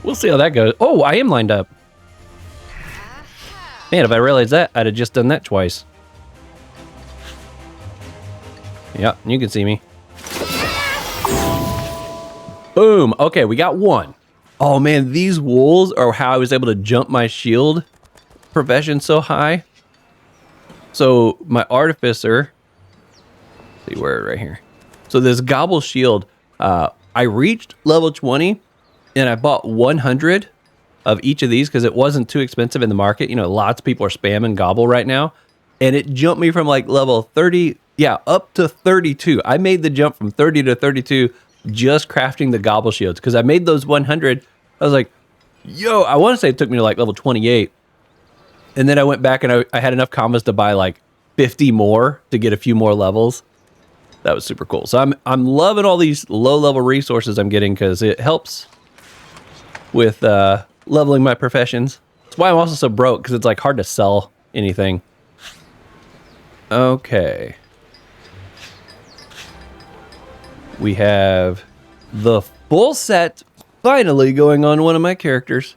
Speaker 1: We'll see how that goes. Oh, I am lined up. Man, if I realized that, I'd have just done that twice. Yep, you can see me. Boom. Okay, we got one. Oh man, these wolves are how I was able to jump my shield profession so high. So my artificer, let's see where right here. So this Gobball shield, I reached level 20 and I bought 100 of each of these because it wasn't too expensive in the market. You know, lots of people are spamming Gobball right now. And it jumped me from like level 30, yeah, up to 32. I made the jump from 30 to 32 just crafting the Gobball shields because I made those 100. I was like, yo, I want to say it took me to like level 28. And then I went back and I had enough combos to buy like 50 more to get a few more levels. That was super cool. So I'm loving all these low level resources I'm getting because it helps with leveling my professions. That's why I'm also so broke because it's like hard to sell anything. Okay. We have the full set finally going on one of my characters.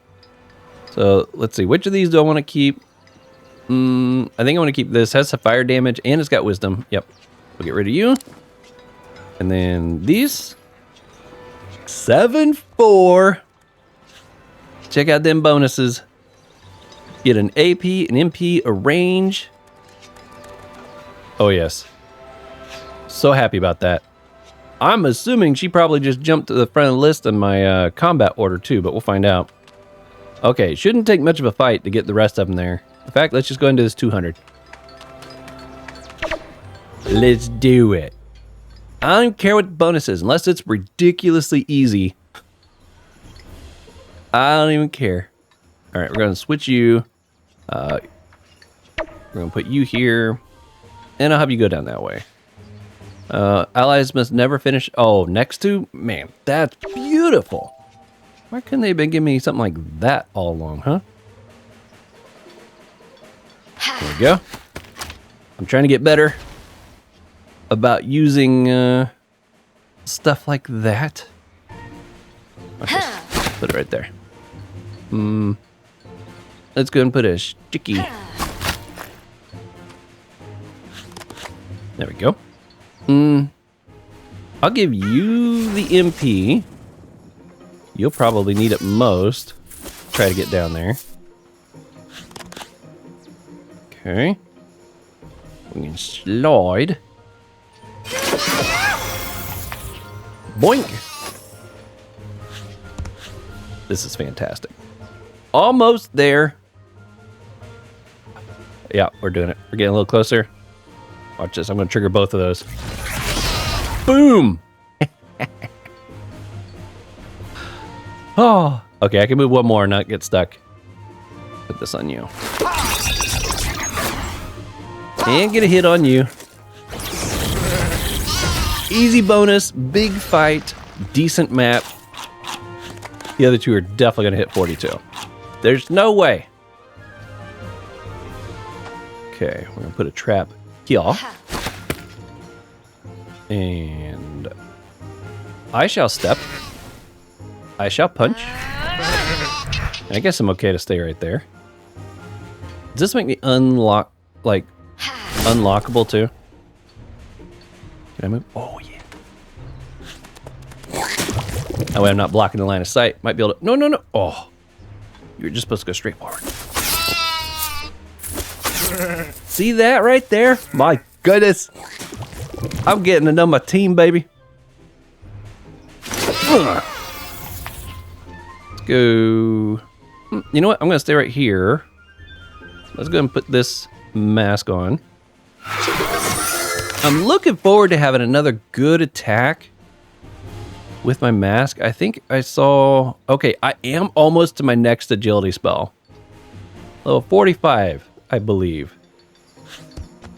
Speaker 1: So let's see, which of these do I want to keep? I think I want to keep this. Has some fire damage and it's got wisdom. Yep. We'll get rid of you. And then these. 7-4. Check out them bonuses. Get an AP, an MP, a range. Oh yes. So happy about that. I'm assuming she probably just jumped to the front of the list in my combat order too, but we'll find out. Okay, shouldn't take much of a fight to get the rest of them there. In fact, let's just go into this 200. Let's do it. I don't care what the bonus is, unless it's ridiculously easy. I don't even care. All right, we're gonna switch you. We're gonna put you here, and I'll have you go down that way. Allies must never finish. Oh, next to? Man, that's beautiful. Why couldn't they have been giving me something like that all along, huh? There we go. I'm trying to get better about using stuff like that. Okay, put it right there. Let's go and put a sticky. There we go. I'll give you the MP. You'll probably need it most. Try to get down there. Okay. We can slide. Boink! This is fantastic. Almost there. Yeah, we're doing it. We're getting a little closer. Watch this. I'm going to trigger both of those. Boom! Oh, okay. I can move one more and not get stuck. Put this on you. And get a hit on you. Easy bonus, big fight, decent map. The other two are definitely going to hit 42. There's no way. Okay, we're going to put a trap here. And I shall step. I shall punch. And I guess I'm okay to stay right there. Does this make me unlockable too? Can I move? Oh, yeah. That way I'm not blocking the line of sight. Might be able to... No. Oh. You were just supposed to go straight forward. See that right there? My goodness. I'm getting to know my team, baby. Let's go. You know what? I'm going to stay right here. Let's go and put this mask on. I'm looking forward to having another good attack with my mask. I think I saw... Okay, I am almost to my next agility spell. Level 45, I believe.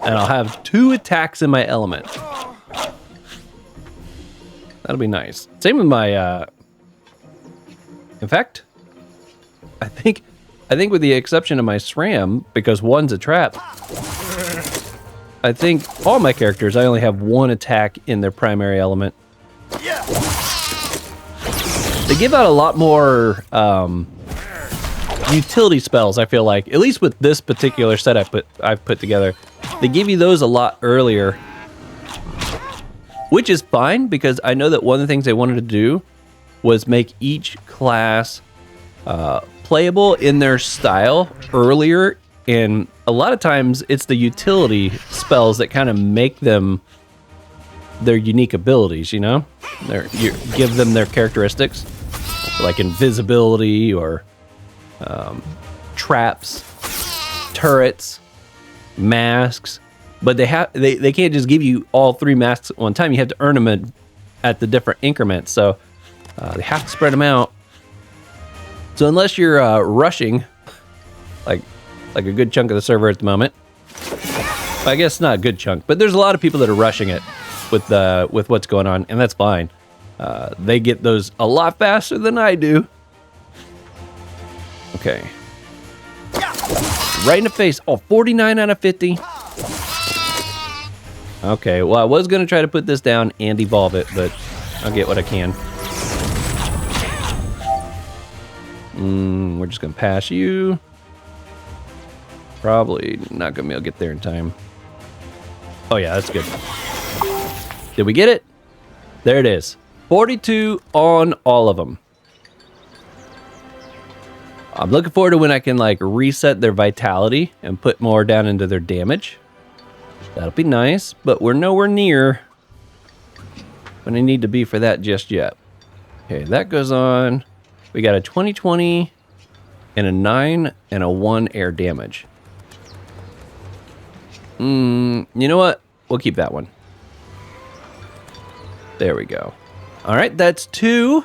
Speaker 1: And I'll have 2 attacks in my element. That'll be nice. Same with my... In fact, I think with the exception of my Sram, because one's a trap, I think all my characters, I only have 1 attack in their primary element. They give out a lot more utility spells, I feel like. At least with this particular set I've put together. They give you those a lot earlier. Which is fine, because I know that one of the things they wanted to do was make each class playable in their style earlier. And a lot of times it's the utility spells that kind of make them their unique abilities, you know? You give them their characteristics, like invisibility or traps, turrets, masks. But they can't just give you all 3 masks at one time. You have to earn them at the different increments. So they have to spread them out. So unless you're rushing, like a good chunk of the server at the moment, I guess not a good chunk, but there's a lot of people that are rushing it with what's going on, and that's fine. They get those a lot faster than I do. Okay. Right in the face. Oh, 49 out of 50. Okay, well, I was going to try to put this down and evolve it, but I'll get what I can. We're just going to pass you. Probably not going to be able to get there in time. Oh, yeah, that's good. Did we get it? There it is. 42 on all of them. I'm looking forward to when I can, like, reset their vitality and put more down into their damage. That'll be nice, but we're nowhere near when I need to be for that just yet. Okay, that goes on. We got a 20/20 and a 9 and a 1 air damage. You know what? We'll keep that one. There we go. All right, that's 2.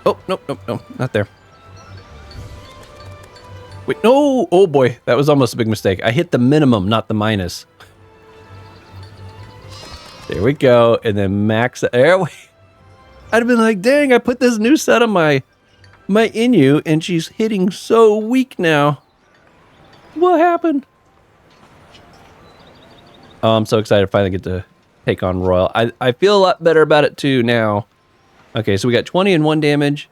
Speaker 1: Oh, nope, not there. Wait, no! Oh boy, that was almost a big mistake. I hit the minimum, not the minus. There we go, and then max there. I'd have been like, dang, I put this new set on my Inu, and she's hitting so weak now. What happened? Oh, I'm so excited to finally get to take on Royal. I feel a lot better about it too now. Okay, so we got 20 and 1 damage,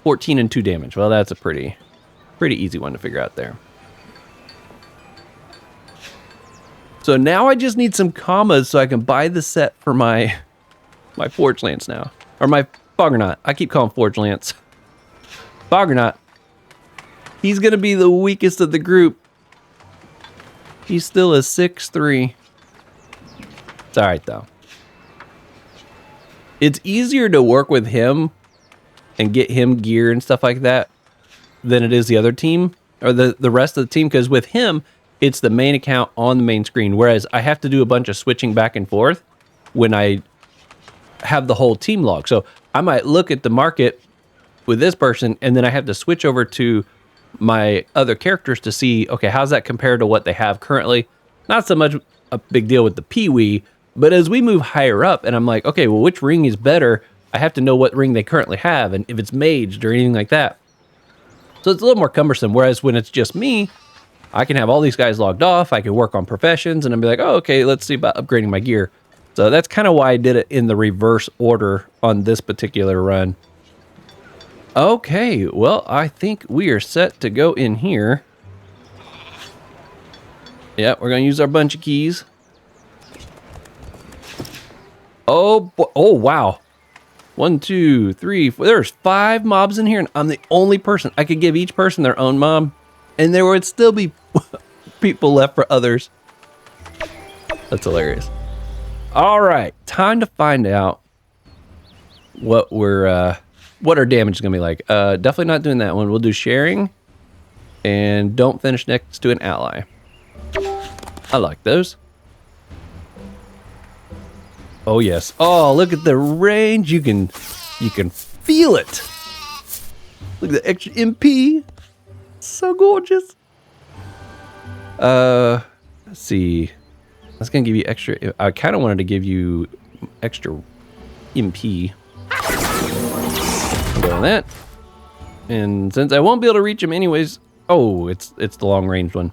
Speaker 1: 14 and 2 damage. Well, that's a pretty easy one to figure out there. So now I just need some commas so I can buy the set for my Forge Lance now. Or my Foggernaut. I keep calling Forge Lance. Foggernaut. He's going to be the weakest of the group. He's still a 6'3". It's alright though. It's easier to work with him and get him gear and stuff like that than it is the other team or the rest of the team, because with him it's the main account on the main screen, whereas I have to do a bunch of switching back and forth when I have the whole team log. So I might look at the market with this person and then I have to switch over to my other characters to see, okay, how's that compared to what they have currently? Not so much a big deal with the Pee-wee, but as we move higher up and I'm like, okay, well, which ring is better? I have to know what ring they currently have and if it's maged or anything like that. So it's a little more cumbersome, whereas when it's just me, I can have all these guys logged off, I can work on professions, and I'll be like, oh, okay, let's see about upgrading my gear. So that's kind of why I did it in the reverse order on this particular run. Okay, well, I think we are set to go in here. Yeah, we're going to use our bunch of keys. Oh, oh, wow. 1, 2, 3, 4. There's 5 mobs in here, and I'm the only person. I could give each person their own mob. and there would still be people left for others. That's hilarious. All right, time to find out what our damage is gonna be like. Definitely not doing that one. We'll do sharing, and don't finish next to an ally. I like those. Oh yes. Oh, look at the range. You can feel it. Look at the extra MP. So gorgeous. Let's see. That's gonna give you extra. I kind of wanted to give you extra MP. Go on that. And since I won't be able to reach him anyways, oh, it's the long range one.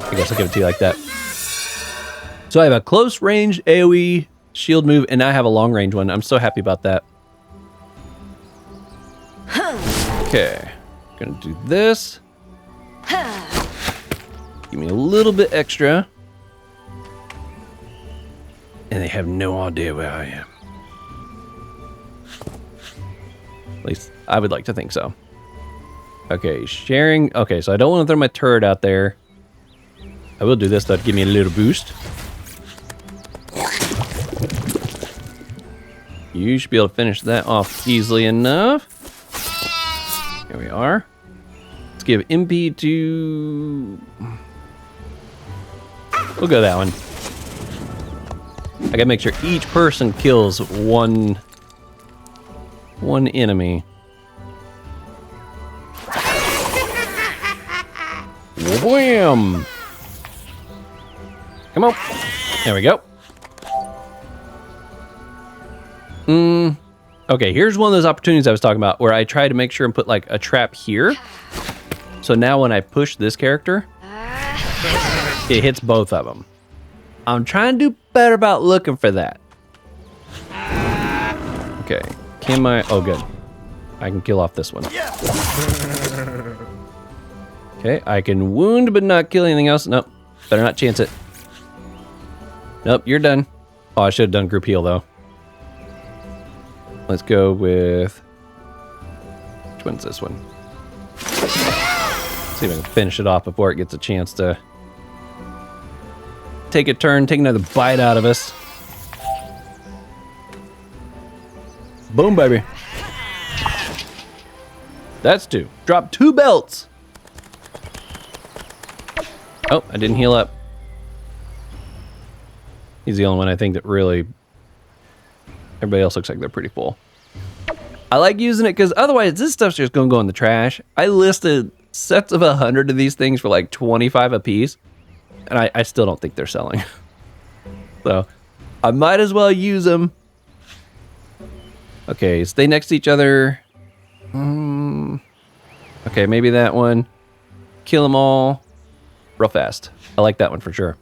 Speaker 1: I guess I'll give it to you like that. So I have a close range AoE shield move, and I have a long range one. I'm so happy about that. Okay, gonna do this. Give me a little bit extra. And they have no idea where I am. At least I would like to think so. Okay, sharing. Okay, so I don't want to throw my turret out there. I will do this though to give me a little boost. You should be able to finish that off easily enough. Here we are. Let's give MP to... We'll go that one. I gotta make sure each person kills one enemy. Wham! Come on. There we go. Okay, here's one of those opportunities I was talking about where I try to make sure and put like a trap here. So now when I push this character, it hits both of them. I'm trying to do better about looking for that. Okay, can I? Oh, good. I can kill off this one. Okay, I can wound but not kill anything else. Nope, better not chance it. Nope, you're done. Oh, I should have done group heal though. Let's go with... Which one's this one? See if I can finish it off before it gets a chance to take a turn, take another bite out of us. Boom, baby. That's 2. Drop 2 belts. Oh, I didn't heal up. He's the only one I think that really... Everybody else looks like they're pretty full. I like using it because otherwise this stuff's just gonna go in the trash. I listed sets of 100 of these things for like 25 a piece, and I still don't think they're selling. So I might as well use them. Okay, stay next to each other. Okay, maybe that one. Kill them all real fast. I like that one for sure.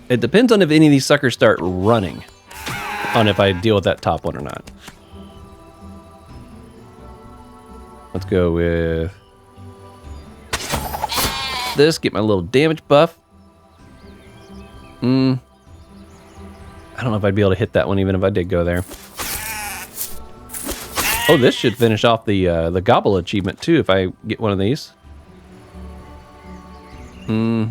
Speaker 1: It depends on if any of these suckers start running, on if I deal with that top one or not. Let's go with this, get my little damage buff. I don't know if I'd be able to hit that one even if I did go there. Oh, this should finish off the Gobball achievement too if I get one of these. If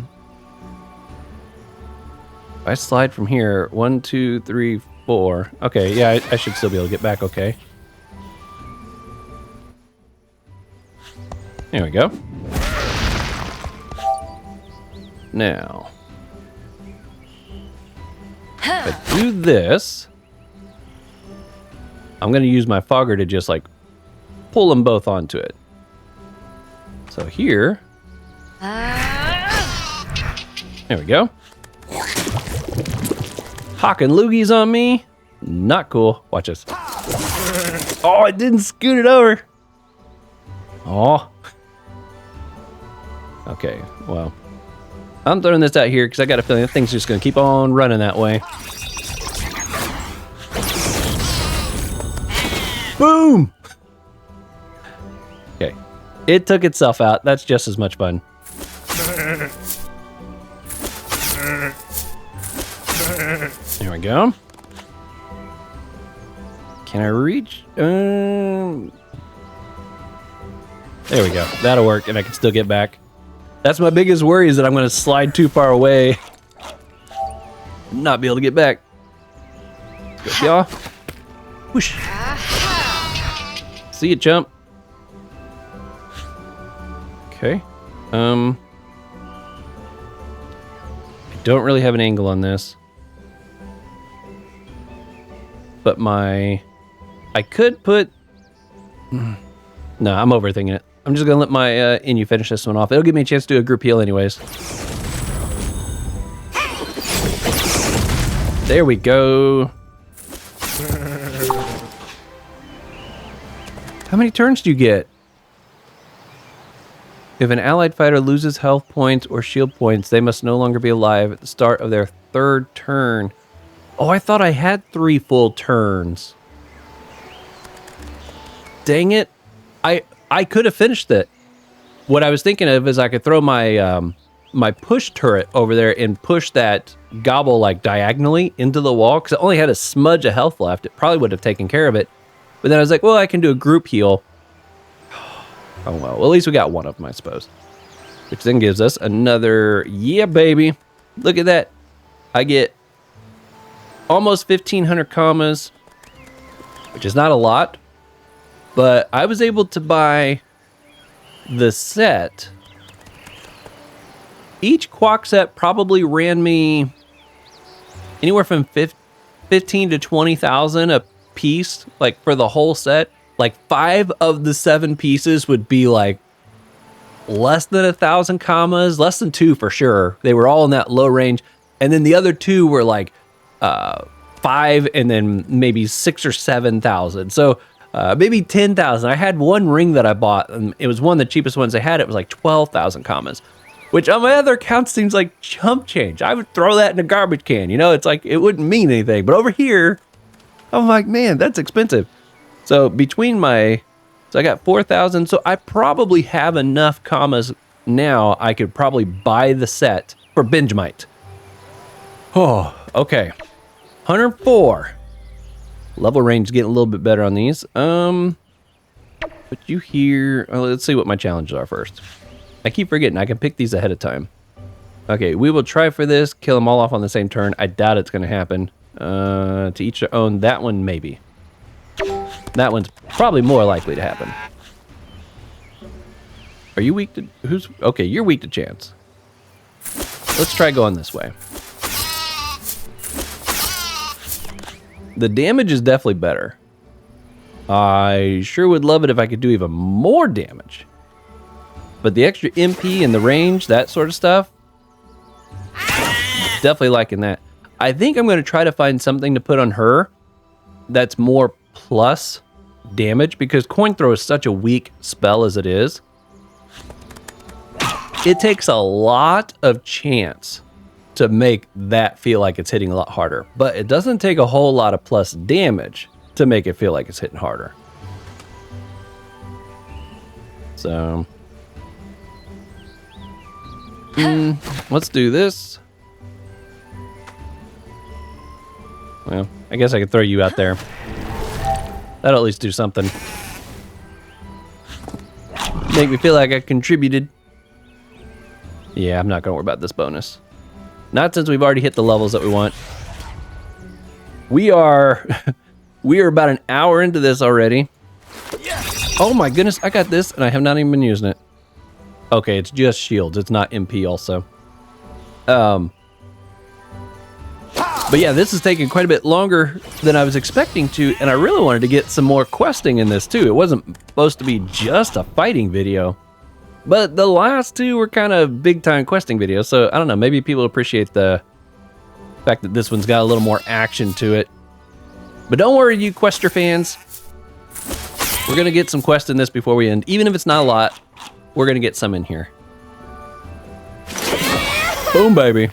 Speaker 1: I slide from here, 1, 2, 3, 4. Okay, yeah, I should still be able to get back okay. There we go. Now, if I do this, I'm going to use my fogger to just like pull them both onto it. So here, there we go. Hawking loogies on me. Not cool. Watch this. Oh, I didn't scoot it over. Oh. Okay, well. I'm throwing this out here because I got a feeling that thing's just going to keep on running that way. Boom! Okay. It took itself out. That's just as much fun. There we go. Can I reach? There we go. That'll work, and I can still get back. That's my biggest worry, is that I'm going to slide too far away. Not be able to get back. Let's go, y'all. Whoosh. See you, chump. Okay. I don't really have an angle on this. But I could put... No, I'm overthinking it. I'm just going to let my Inu finish this one off. It'll give me a chance to do a group heal anyways. There we go. How many turns do you get? If an allied fighter loses health points or shield points, they must no longer be alive at the start of their third turn. Oh, I thought I had 3 full turns. Dang it. I could have finished it. What I was thinking of is I could throw my my push turret over there and push that Gobball like diagonally into the wall, because it only had a smudge of health left. It probably would have taken care of it. But then I was like, well, I can do a group heal. Oh, well, at least we got one of them, I suppose. Which then gives us another, yeah, baby. Look at that. I get almost 1,500 commas, which is not a lot. But I was able to buy the set. Each quack set probably ran me anywhere from 15 to 20,000 a piece, like for the whole set. Like 5 of the 7 pieces would be like less than 1,000 commas, less than 2 for sure. They were all in that low range. And then the other 2 were like 5 and then maybe 6 or 7,000. So maybe 10,000. I had one ring that I bought, and it was one of the cheapest ones I had. It was like 12,000 commas, which on my other accounts seems like chump change. I would throw that in a garbage can. You know, it's like it wouldn't mean anything. But over here, I'm like, man, that's expensive. So between so I got 4,000. So I probably have enough commas now. I could probably buy the set for Benjamight. Oh, okay. 104. Level range is getting a little bit better on these. Put you here. Let's see what my challenges are first. I keep forgetting I can pick these ahead of time. Okay, we will try for this. Kill them all off on the same turn. I doubt it's going to happen. To each their own. That one, maybe. That one's probably more likely to happen. Are you weak to... Okay, you're weak to chance. Let's try going this way. The damage is definitely better. I sure would love it if I could do even more damage. But the extra MP and the range, that sort of stuff, definitely liking that. I think I'm going to try to find something to put on her that's more plus damage, because coin throw is such a weak spell as it is. It takes a lot of chance to make that feel like it's hitting a lot harder, but it doesn't take a whole lot of plus damage to make it feel like it's hitting harder. So let's do this. Well, I guess I could throw you out there. That'll at least do something. Make me feel like I contributed. Yeah, I'm not gonna worry about this bonus. Not since we've already hit the levels that we want. We are about an hour into this already. Oh my goodness, I got this and I have not even been using it. Okay, it's just shields. It's not MP also. But yeah, this is taking quite a bit longer than I was expecting to, and I really wanted to get some more questing in this too. It wasn't supposed to be just a fighting video, but the last 2 were kind of big time questing videos, so I don't know, maybe people appreciate the fact that this one's got a little more action to it. But don't worry, you quester fans. We're gonna get some quest in this before we end. Even if it's not a lot, we're gonna get some in here. Boom, baby.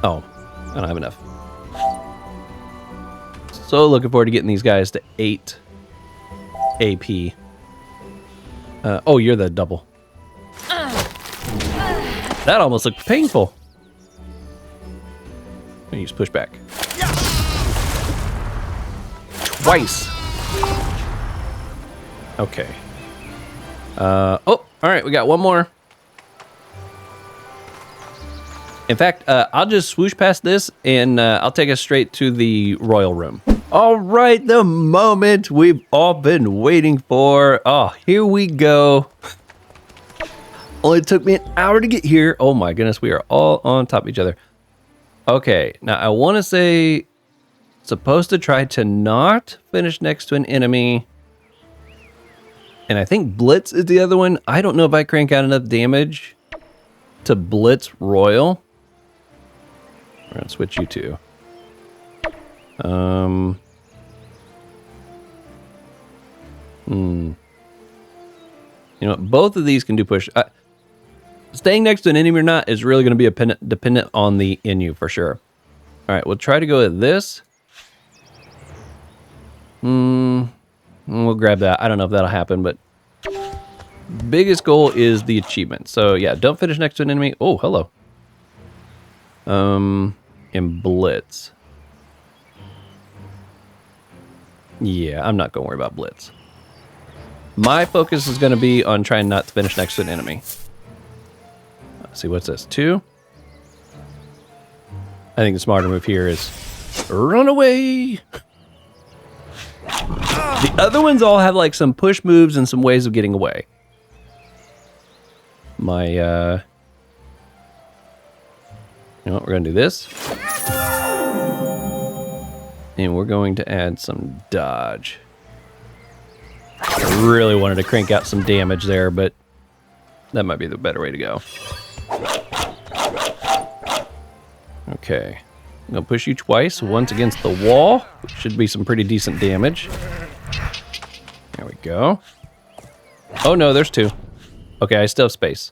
Speaker 1: Oh. I don't have enough. So looking forward to getting these guys to 8 AP. Oh, you're the double. That almost looked painful. Let me use pushback. Twice. Okay. Oh, all right, we got one more. In fact, I'll just swoosh past this and I'll take us straight to the royal room. All right, the moment we've all been waiting for. Oh, here we go. Only took me an hour to get here. Oh my goodness, we are all on top of each other. Okay, now I want to say supposed to try to not finish next to an enemy. And I think Blitz is the other one. I don't know if I crank out enough damage to Blitz Royal. We're going to switch you two. You know what? Both of these can do push. Staying next to an enemy or not is really going to be dependent on the Inu for sure. All right, we'll try to go with this. We'll grab that. I don't know if that'll happen, but biggest goal is the achievement. So yeah, don't finish next to an enemy. Oh, hello. And Blitz. Yeah, I'm not going to worry about Blitz. My focus is going to be on trying not to finish next to an enemy. Let's see, what's this? 2? I think the smarter move here is run away. The other ones all have like some push moves and some ways of getting away. You know what, we're going to do this. And we're going to add some dodge. I really wanted to crank out some damage there, but that might be the better way to go. Okay. I'm going to push you twice, once against the wall, which should be some pretty decent damage. There we go. Oh no, there's 2. Okay, I still have space.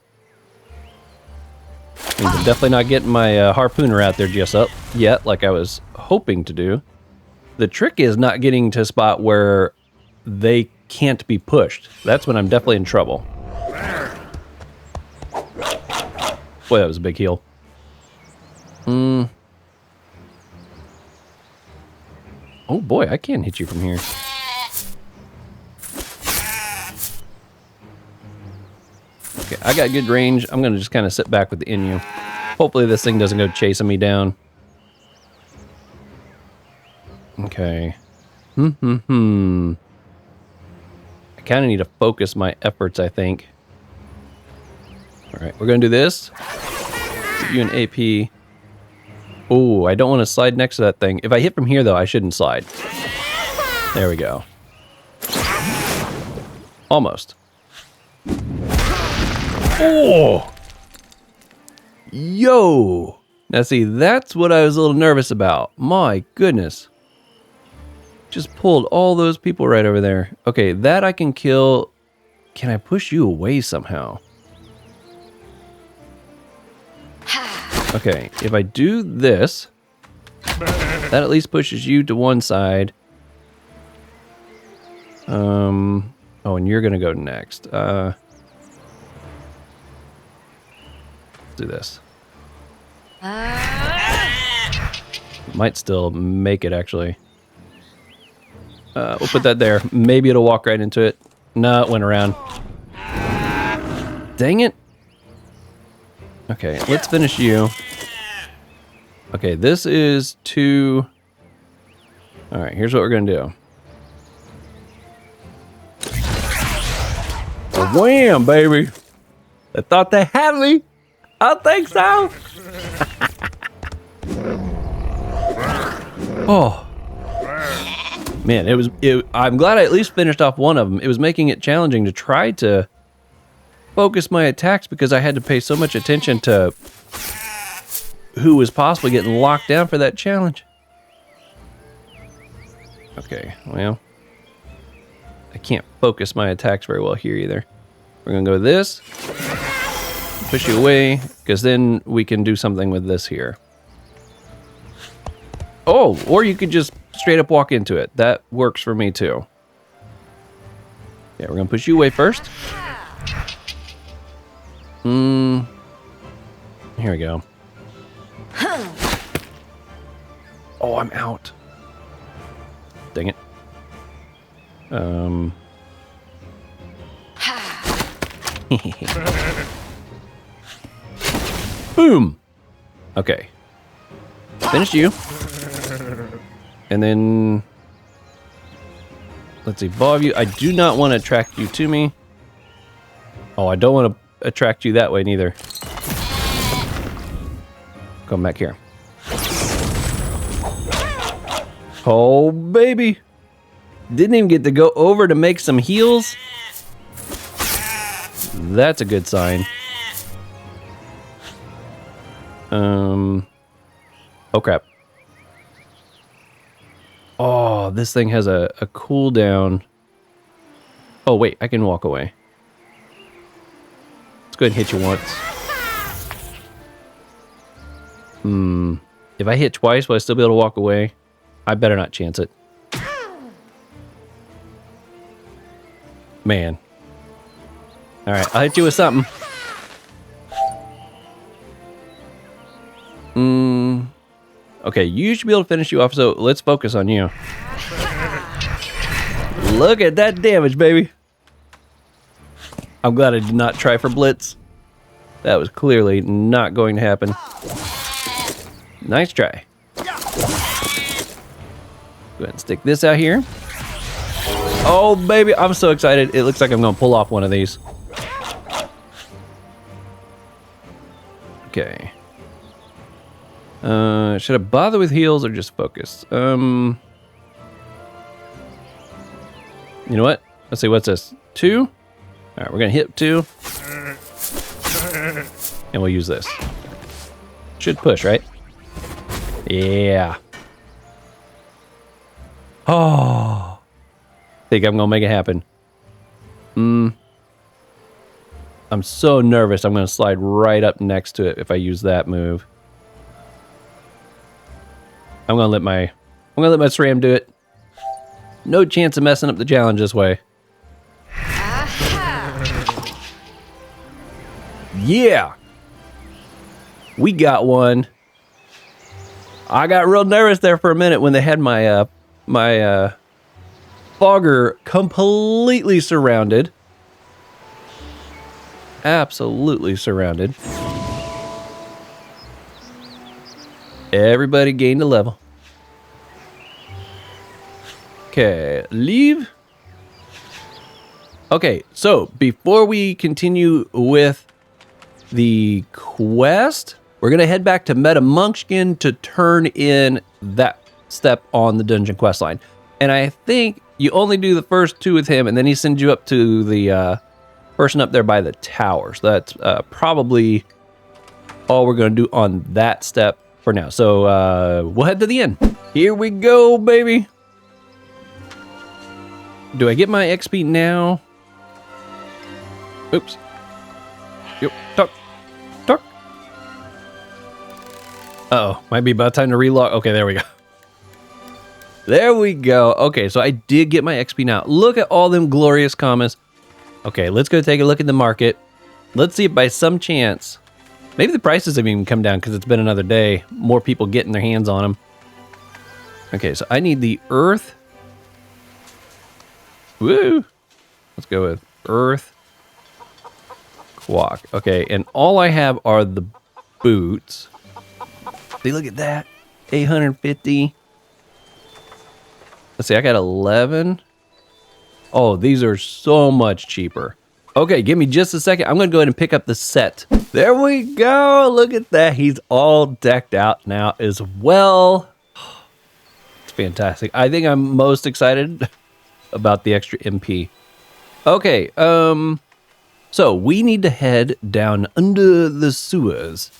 Speaker 1: I'm definitely not getting my harpooner out there just up yet, like I was hoping to do. The trick is not getting to a spot where they can't be pushed. That's when I'm definitely in trouble. Boy, that was a big heal. Oh boy, I can hit you from here. Okay, I got good range. I'm gonna just kind of sit back with the Inu. Hopefully this thing doesn't go chasing me down. Okay. I kind of need to focus my efforts, I think. All right, we're gonna do this. Give you an AP. Oh, I don't want to slide next to that thing. If I hit from here, though, I shouldn't slide. There we go. Almost. Oh! Yo! Now, see, that's what I was a little nervous about. My goodness. Just pulled all those people right over there. Okay, that I can kill. Can I push you away somehow? Okay, if I do this, that at least pushes you to one side. Oh, and you're gonna go next. Let's do this. Might still make it, actually. We'll put that there. Maybe it'll walk right into it. No, it went around. Dang it. Okay, let's finish you. Okay, this is 2. All right, here's what we're gonna do. Wham, baby. I thought they had me. I think so. Oh. Man, I'm glad I at least finished off one of them. It was making it challenging to try to focus my attacks because I had to pay so much attention to who was possibly getting locked down for that challenge. Okay, well, I can't focus my attacks very well here either. We're gonna go with this, push you away, because then we can do something with this here. Oh, or you could just straight up walk into it. That works for me too. Yeah, we're gonna push you away first. Here we go. Oh, I'm out. Dang it. Boom. Okay. Finish you. And then... let's evolve you. I do not want to attract you to me. Oh, I don't want to attract you that way neither. Come back here. Oh, baby. Didn't even get to go over to make some heals. That's a good sign. Oh, crap. Oh, this thing has a cooldown. Oh, wait, I can walk away. Let's go ahead and hit you once. If I hit twice, will I still be able to walk away? I better not chance it. Man. Alright, I'll hit you with something. Okay, you should be able to finish you off, so let's focus on you. Look at that damage, baby. I'm glad I did not try for Blitz. That was clearly not going to happen. Nice try. Go ahead and stick this out here. Oh, baby, I'm so excited. It looks like I'm going to pull off one of these. Okay. Should I bother with heals or just focus? You know what? Let's see, what's this? 2? All right, we're going to hit 2. And we'll use this. Should push, right? Yeah. Oh. Think I'm going to make it happen. I'm so nervous. I'm going to slide right up next to it if I use that move. I'm going to let my Sram do it. No chance of messing up the challenge this way. Yeah. We got one. I got real nervous there for a minute when they had my Fogger completely surrounded. Absolutely surrounded. Everybody gained a level. Okay, leave. Okay, so before we continue with the quest, we're going to head back to Meta Munchkin to turn in that step on the dungeon quest line. And I think you only do the first 2 with him, and then he sends you up to the person up there by the tower. So that's probably all we're going to do on that step for now. So we'll head to the end. Here we go, baby. Do I get my XP now? Oops. Yep. Talk. Uh-oh. Might be about time to relog. Okay, there we go. There we go. Okay, so I did get my XP now. Look at all them glorious commas. Okay, let's go take a look at the market. Let's see if by some chance, maybe the prices have even come down because it's been another day. More people getting their hands on them. Okay, so I need the earth. Woo! Let's go with earth. Quack. Okay, and all I have are the boots. See, look at that. 850. Let's see, I got 11. Oh, these are so much cheaper. Okay, give me just a second. I'm going to go ahead and pick up the set. There we go. Look at that. He's all decked out now as well. It's fantastic. I think I'm most excited about the extra MP. Okay, so we need to head down under the sewers.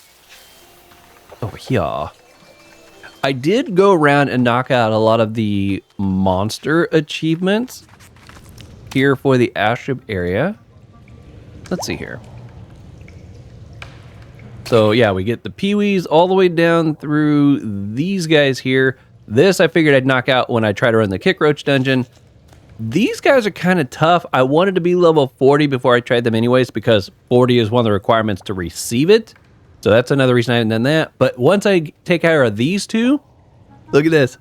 Speaker 1: Oh, yeah. I did go around and knock out a lot of the monster achievements here for the Astrub area. Let's see here. So yeah, we get the peewees all the way down through these guys here. This I figured I'd knock out when I try to run the Kick Roach dungeon. These guys are kind of tough. I wanted to be level 40 before I tried them anyways, because 40 is one of the requirements to receive it. So that's another reason I haven't done that. But once I take care of these two, look at this.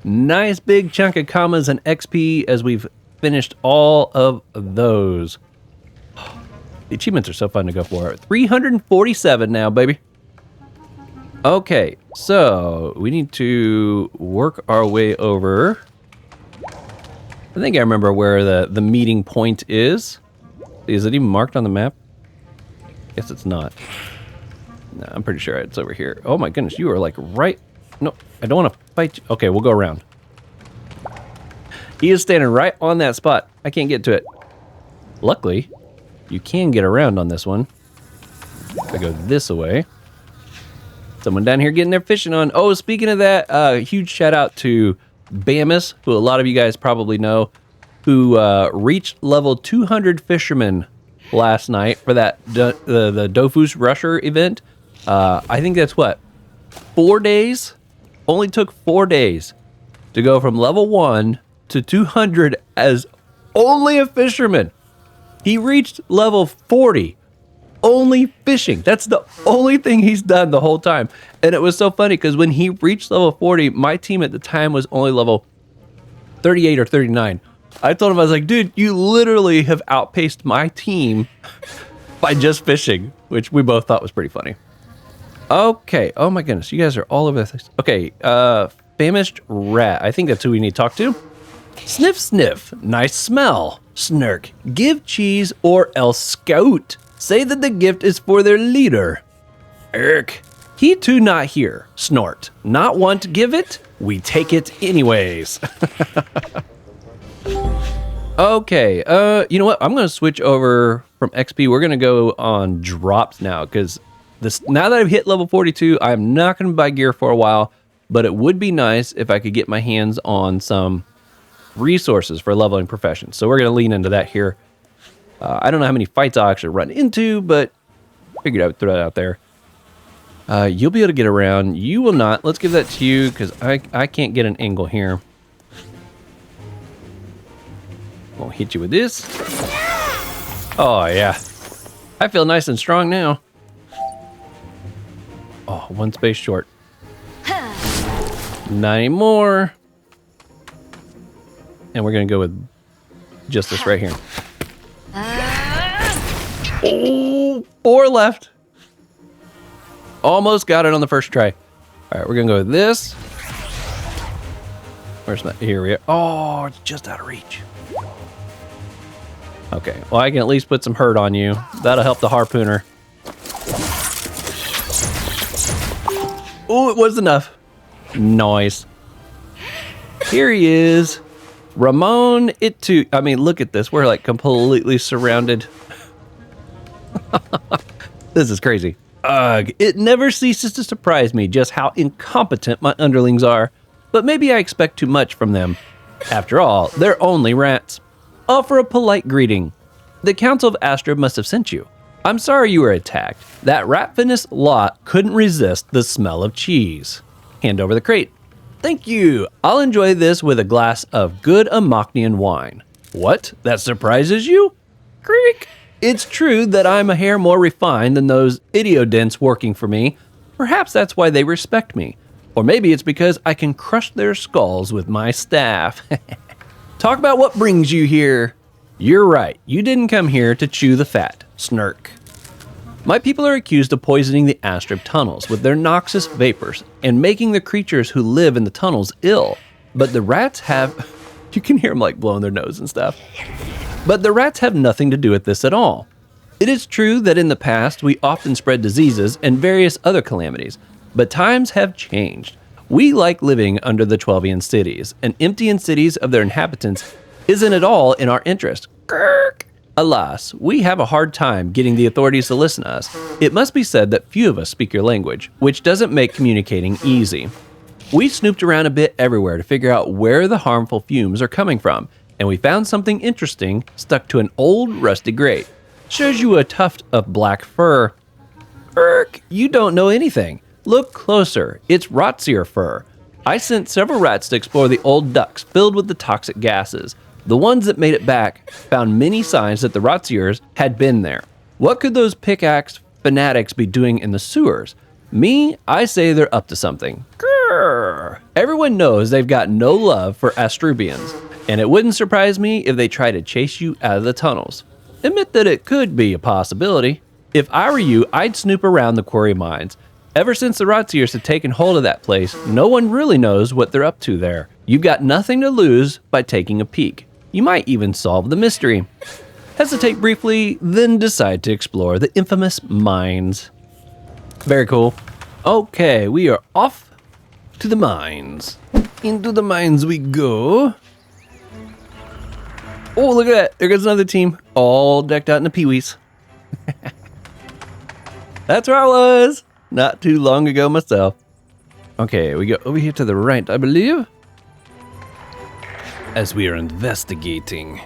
Speaker 1: Nice big chunk of commas and XP as we've finished all of those. The achievements are so fun to go for. 347 now, baby. Okay, so we need to work our way over. I think I remember where the meeting point is. Is it even marked on the map? Guess it's not. No, I'm pretty sure it's over here. Oh my goodness, you are like right... No, I don't want to fight you. Okay, we'll go around. He is standing right on that spot. I can't get to it. Luckily, you can get around on this one. If I go this way. Someone down here getting their fishing on. Oh, speaking of that, huge shout out to Bamus, who a lot of you guys probably know, who reached level 200 fisherman last night for that the Dofus Rusher event. I think that's what? 4 days? Only took 4 days to go from level 1 to 200 as only a fisherman. He reached level 40 only fishing. That's the only thing he's done the whole time. And it was so funny because when he reached level 40, my team at the time was only level 38 or 39. I told him, I was like, dude, you literally have outpaced my team by just fishing, which we both thought was pretty funny. Okay. Oh my goodness. You guys are all over the place. Okay. Famished rat. I think that's who we need to talk to. Sniff, sniff. Nice smell. Snirk. Give cheese or else scout. Say that the gift is for their leader. Irk. He too not here. Snort. Not want to give it? We take it anyways. Okay. You know what? I'm going to switch over from XP. We're going to go on drops now because now that I've hit level 42, I'm not going to buy gear for a while, but it would be nice if I could get my hands on some resources for leveling professions. So we're going to lean into that here. I don't know how many fights I'll actually run into, but figured I would throw that out there. You'll be able to get around. You will not. Let's give that to you because I can't get an angle here. I'll hit you with this. Oh, yeah. I feel nice and strong now. Oh, one space short. Not anymore. And we're going to go with just this right here. Oh, 4 left. Almost got it on the first try. All right, we're going to go with this. Where's my... Here we are. Oh, it's just out of reach. Okay, well, I can at least put some hurt on you. That'll help the harpooner. Oh, it was enough. Nice. Here he is. Ramon, it too. I mean, look at this. We're like completely surrounded. This is crazy. Ugh, it never ceases to surprise me just how incompetent my underlings are. But maybe I expect too much from them. After all, they're only rats. Offer a polite greeting. The Council of Astrub must have sent you. I'm sorry you were attacked. That rat-finished lot couldn't resist the smell of cheese. Hand over the crate. Thank you. I'll enjoy this with a glass of good Amoknian wine. What? That surprises you? Creak. It's true that I'm a hair more refined than those idiodents working for me. Perhaps that's why they respect me. Or maybe it's because I can crush their skulls with my staff. Talk about what brings you here. You're right. You didn't come here to chew the fat. Snirk. My people are accused of poisoning the Astrub tunnels with their noxious vapors and making the creatures who live in the tunnels ill. But the rats have... You can hear them like blowing their nose and stuff. But the rats have nothing to do with this at all. It is true that in the past we often spread diseases and various other calamities, but times have changed. We like living under the Twelvian cities, and emptying cities of their inhabitants isn't at all in our interest. Kirk. Alas, we have a hard time getting the authorities to listen to us. It must be said that few of us speak your language, which doesn't make communicating easy. We snooped around a bit everywhere to figure out where the harmful fumes are coming from, and we found something interesting stuck to an old rusty grate. Shows you a tuft of black fur. Irk, you don't know anything. Look closer. It's rzer fur. I sent several rats to explore the old ducts filled with the toxic gases. The ones that made it back found many signs that the RZers had been there. What could those pickaxe fanatics be doing in the sewers? Me, I say they're up to something. Grrr. Everyone knows they've got no love for Astrubians, and it wouldn't surprise me if they try to chase you out of the tunnels. admit that it could be a possibility. If I were you, I'd snoop around the quarry mines. Ever since the Rotziers have taken hold of that place, no one really knows what they're up to there. You've got nothing to lose by taking a peek. You might even solve the mystery. Hesitate briefly, then decide to explore the infamous mines. Very cool. Okay, we are off to the mines. Into the mines we go. Oh, look at that. There goes another team, all decked out in the peewees. That's where I was not too long ago myself. Okay, we go over here to the right, I believe. As we are investigating.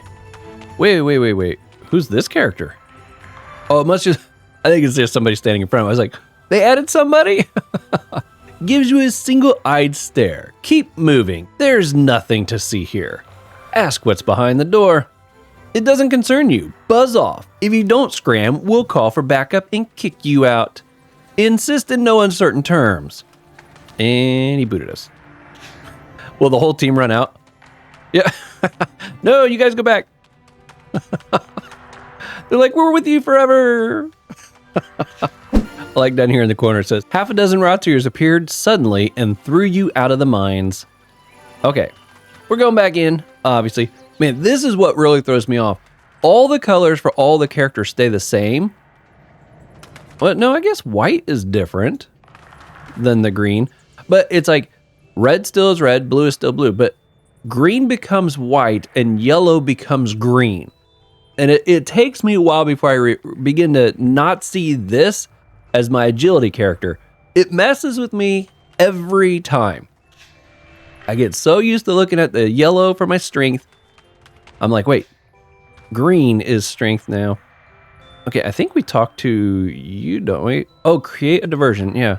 Speaker 1: Wait. Who's this character? Oh, it must just, I think it's just somebody standing in front of me. I was like, they added somebody? Gives you a single-eyed stare. Keep moving. There's nothing to see here. Ask what's behind the door. It doesn't concern you. Buzz off. If you don't scram, we'll call for backup and kick you out. Insist in no uncertain terms. And he booted us. Will the whole team run out? Yeah. No, you guys go back. They're like, we're with you forever. Like down here in the corner, it says, half a dozen Rotziers appeared suddenly and threw you out of the mines. Okay, we're going back in, obviously. Man, this is what really throws me off. All the colors for all the characters stay the same. Well, no, I guess white is different than the green. But it's like, red still is red, blue is still blue. But green becomes white and yellow becomes green. And it takes me a while before I begin to not see this as my agility character. It messes with me every time. I get so used to looking at the yellow for my strength. I'm like, wait, green is strength now. Okay, I think we talked to you, don't we? Oh, create a diversion, yeah.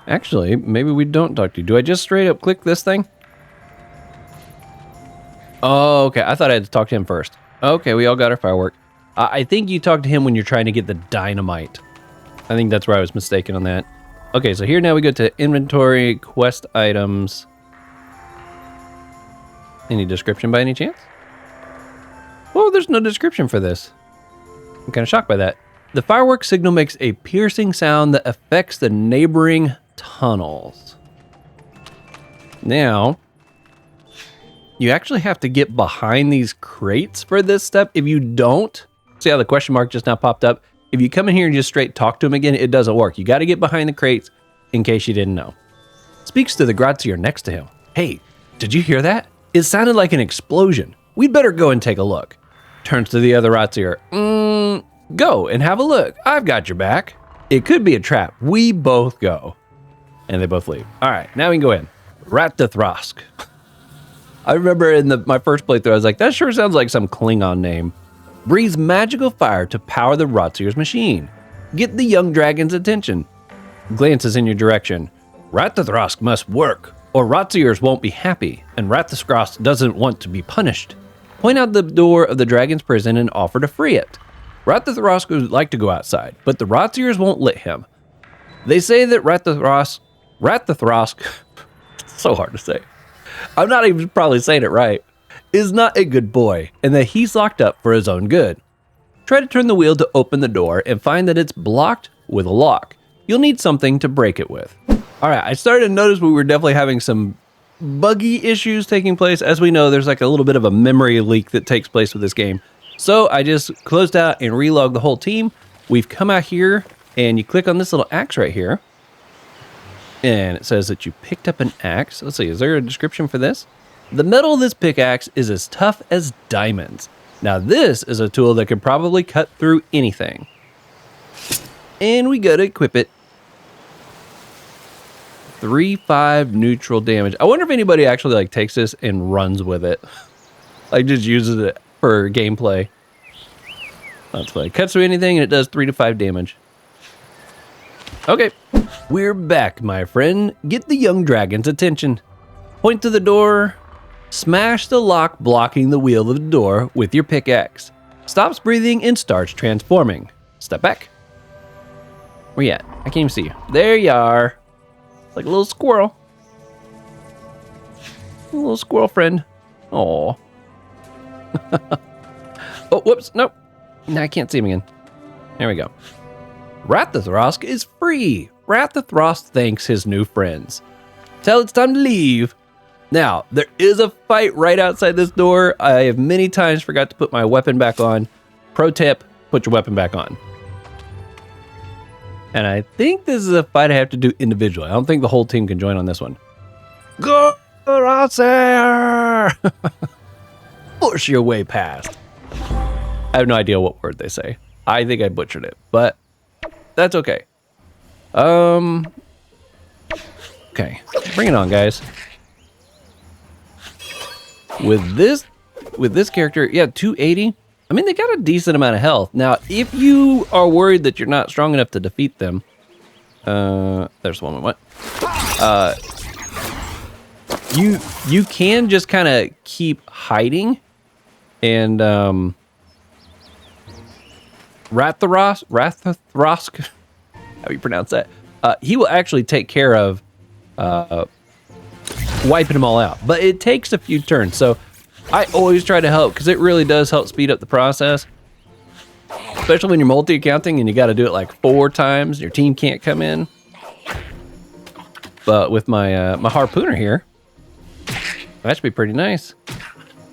Speaker 1: Actually, maybe we don't talk to you. Do I just straight up click this thing? Oh, okay, I thought I had to talk to him first. Okay, we all got our firework. I think you talk to him when you're trying to get the dynamite. I think that's where I was mistaken on that. Okay, so here now we go to inventory, quest items. Any description by any chance? Well, there's no description for this. I'm kind of shocked by that. The fireworks signal makes a piercing sound that affects the neighboring tunnels. Now, you actually have to get behind these crates for this step. If you don't, see how the question mark just now popped up? If you come in here and just straight talk to him again, it doesn't work. You got to get behind the crates in case you didn't know. Speaks to the Grazier next to him. Hey, did you hear that? It sounded like an explosion. We'd better go and take a look. Turns to the other Rotzier. Go and have a look. I've got your back. It could be a trap. We both go. And they both leave. All right, now we can go in. Ratathrosk. I remember in my first playthrough, I was like, that sure sounds like some Klingon name. Breathes magical fire to power the Rotzier's machine. Get the young dragon's attention. Glances in your direction. Ratathrosk must work, or Rotziers won't be happy, and Ratathrosk doesn't want to be punished. Point out the door of the dragon's prison and offer to free it. Ratathrosk would like to go outside, but the Rotziers won't let him. They say that Ratathrosk, it's so hard to say. I'm not even probably saying it right, is not a good boy, and that he's locked up for his own good. Try to turn the wheel to open the door and find that it's blocked with a lock. You'll need something to break it with. All right, I started to notice we were definitely having some buggy issues taking place. As we know, there's like a little bit of a memory leak that takes place with this game. So I just closed out and relogged the whole team. We've come out here and you click on this little axe right here. And it says that you picked up an axe. Let's see, is there a description for this? The metal of this pickaxe is as tough as diamonds. Now this is a tool that could probably cut through anything. And we gotta equip it. 3-5 neutral damage. I wonder if anybody actually like takes this and runs with it. Like just uses it for gameplay. That's funny. Cuts through anything and it does 3 to 5 damage. Okay, we're back, my friend. Get the young dragon's attention. Point to the door. Smash the lock blocking the wheel of the door with your pickaxe. Stops breathing and starts transforming. Step back. Where you at? I can't even see you. There you are. Like a little squirrel. A little squirrel friend. Aw. Oh, whoops. Nope. No, I can't see him again. There we go. Ratathrosk is free. Ratathrosk thanks his new friends. Tell it's time to leave. Now, there is a fight right outside this door. I have many times forgot to put my weapon back on. Pro tip, put your weapon back on. And I think this is a fight I have to do individually. I don't think the whole team can join on this one. Go, rzer! Push your way past. I have no idea what word they say. I think I butchered it, but that's okay. Okay, bring it on, guys. With this character, yeah, 280. I mean, they got a decent amount of health. Now, if you are worried that you're not strong enough to defeat them, there's one we went. You can just kind of keep hiding, and Ratathrosk, how do you pronounce that? He will actually take care of wiping them all out, but it takes a few turns. So I always try to help because it really does help speed up the process, especially when you're multi-accounting and you got to do it like 4 times. Your team can't come in. But with my my harpooner here, that should be pretty nice.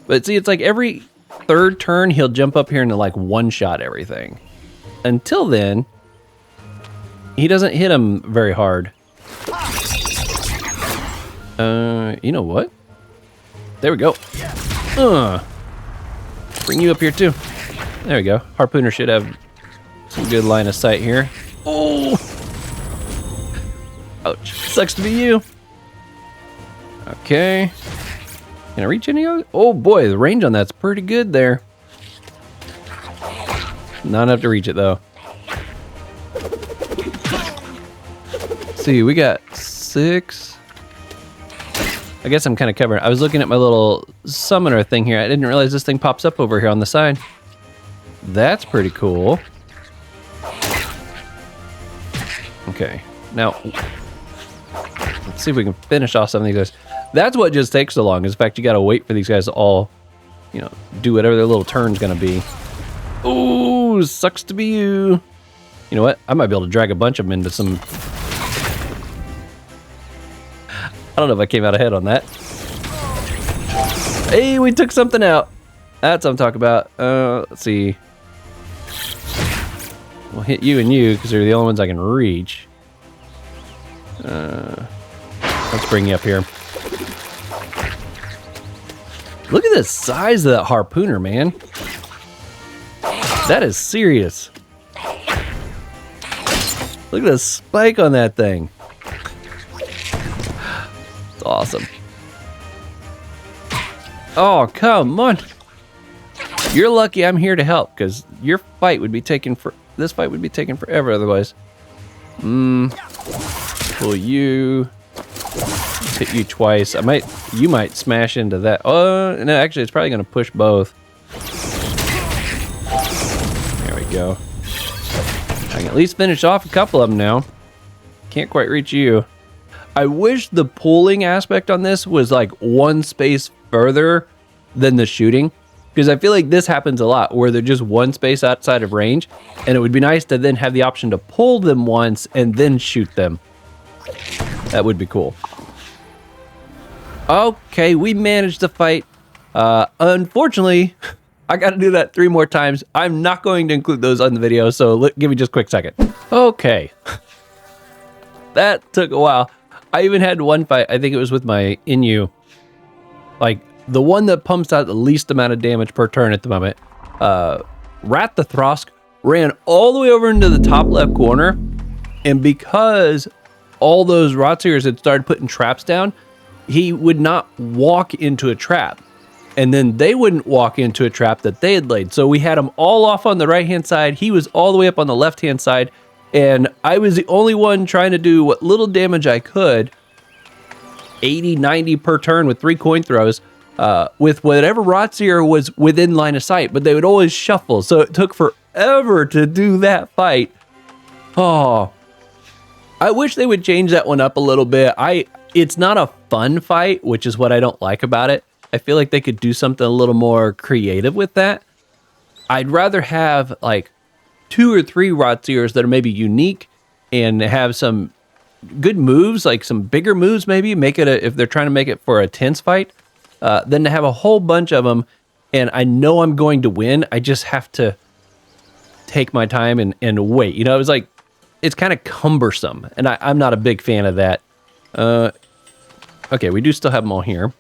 Speaker 1: But see, it's like every 3rd turn he'll jump up here and like one-shot everything. Until then, he doesn't hit him very hard. You know what? There we go. Bring you up here too. There we go. Harpooner should have some good line of sight here. Oh! Ouch. Sucks to be you. Okay. Can I reach any of it? Oh boy, the range on that's pretty good there. Not enough to reach it though. Let's see, we got 6. I guess I'm kind of covering. I was looking at my little summoner thing here. I didn't realize this thing pops up over here on the side. That's pretty cool. Okay, now let's see if we can finish off some of these guys. That's what just takes so long, is the fact you gotta wait for these guys to all, you know, do whatever their little turn's gonna be. Ooh, sucks to be you. You know what? I might be able to drag a bunch of them into some... I don't know if I came out ahead on that. Hey, we took something out. That's what I'm talking about. Let's see. We'll hit you and you because they're the only ones I can reach. Let's bring you up here. Look at the size of that harpooner, man. That is serious. Look at the spike on that thing. It's awesome. Oh, come on. You're lucky I'm here to help, because your fight would be taken for... This fight would be taken forever otherwise. Pull you. Hit you twice. You might smash into that. Oh, no, actually, it's probably going to push both. There we go. I can at least finish off a couple of them now. Can't quite reach you. I wish the pulling aspect on this was like one space further than the shooting, because I feel like this happens a lot where they're just one space outside of range, and it would be nice to then have the option to pull them once and then shoot them. That would be cool. Okay, we managed to fight. Unfortunately, I got to do that 3 more times. I'm not going to include those on the video, so give me just a quick second. Okay. That took a while. I even had one fight, I think it was with my Inu. Like, the one that pumps out the least amount of damage per turn at the moment. Ratathrosk ran all the way over into the top left corner, and because all those rzer had started putting traps down, he would not walk into a trap. And then they wouldn't walk into a trap that they had laid. So we had him all off on the right-hand side. He was all the way up on the left-hand side. And I was the only one trying to do what little damage I could. 80, 90 per turn with 3 coin throws. With whatever rzer was within line of sight. But they would always shuffle. So it took forever to do that fight. Oh. I wish they would change that one up a little bit. It's not a fun fight, which is what I don't like about it. I feel like they could do something a little more creative with that. I'd rather have like 2 or 3 rzers that are maybe unique and have some good moves, like some bigger moves maybe, make it if they're trying to make it for a tense fight, than to have a whole bunch of them and I know I'm going to win. I just have to take my time and wait. You know, it's kind of cumbersome, and I'm not a big fan of that. Okay, we do still have them all here.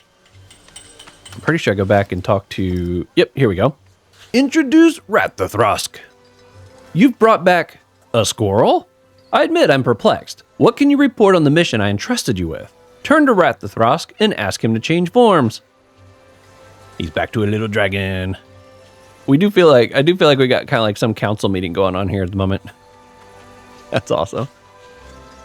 Speaker 1: I'm pretty sure I go back and talk to... Yep, here we go. Introduce Ratathrosk. You've brought back a squirrel? I admit I'm perplexed. What can you report on the mission I entrusted you with? Turn to Ratathrosk and ask him to change forms. He's back to a little dragon. I do feel like we got kind of like some council meeting going on here at the moment. That's awesome.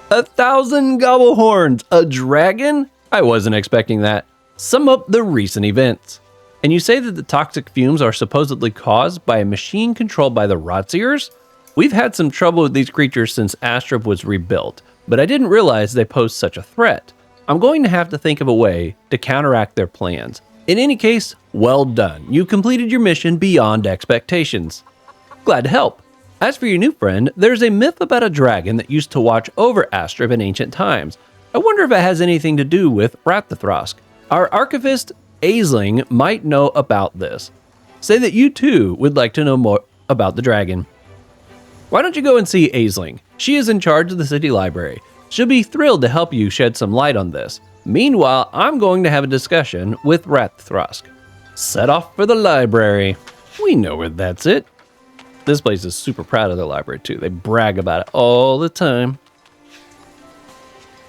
Speaker 1: 1,000 Gobball horns, a dragon? I wasn't expecting that. Sum up the recent events. And you say that the toxic fumes are supposedly caused by a machine controlled by the rzers? We've had some trouble with these creatures since Astrub was rebuilt, but I didn't realize they posed such a threat. I'm going to have to think of a way to counteract their plans. In any case, well done. You completed your mission beyond expectations. Glad to help. As for your new friend, there's a myth about a dragon that used to watch over Astrub in ancient times. I wonder if it has anything to do with Ratathrosk. Our archivist, Aisling, might know about this. Say that you too would like to know more about the dragon. Why don't you go and see Aisling? She is in charge of the city library. She'll be thrilled to help you shed some light on this. Meanwhile, I'm going to have a discussion with Ratathrosk. Set off for the library. We know where that's it. This place is super proud of their library too. They brag about it all the time.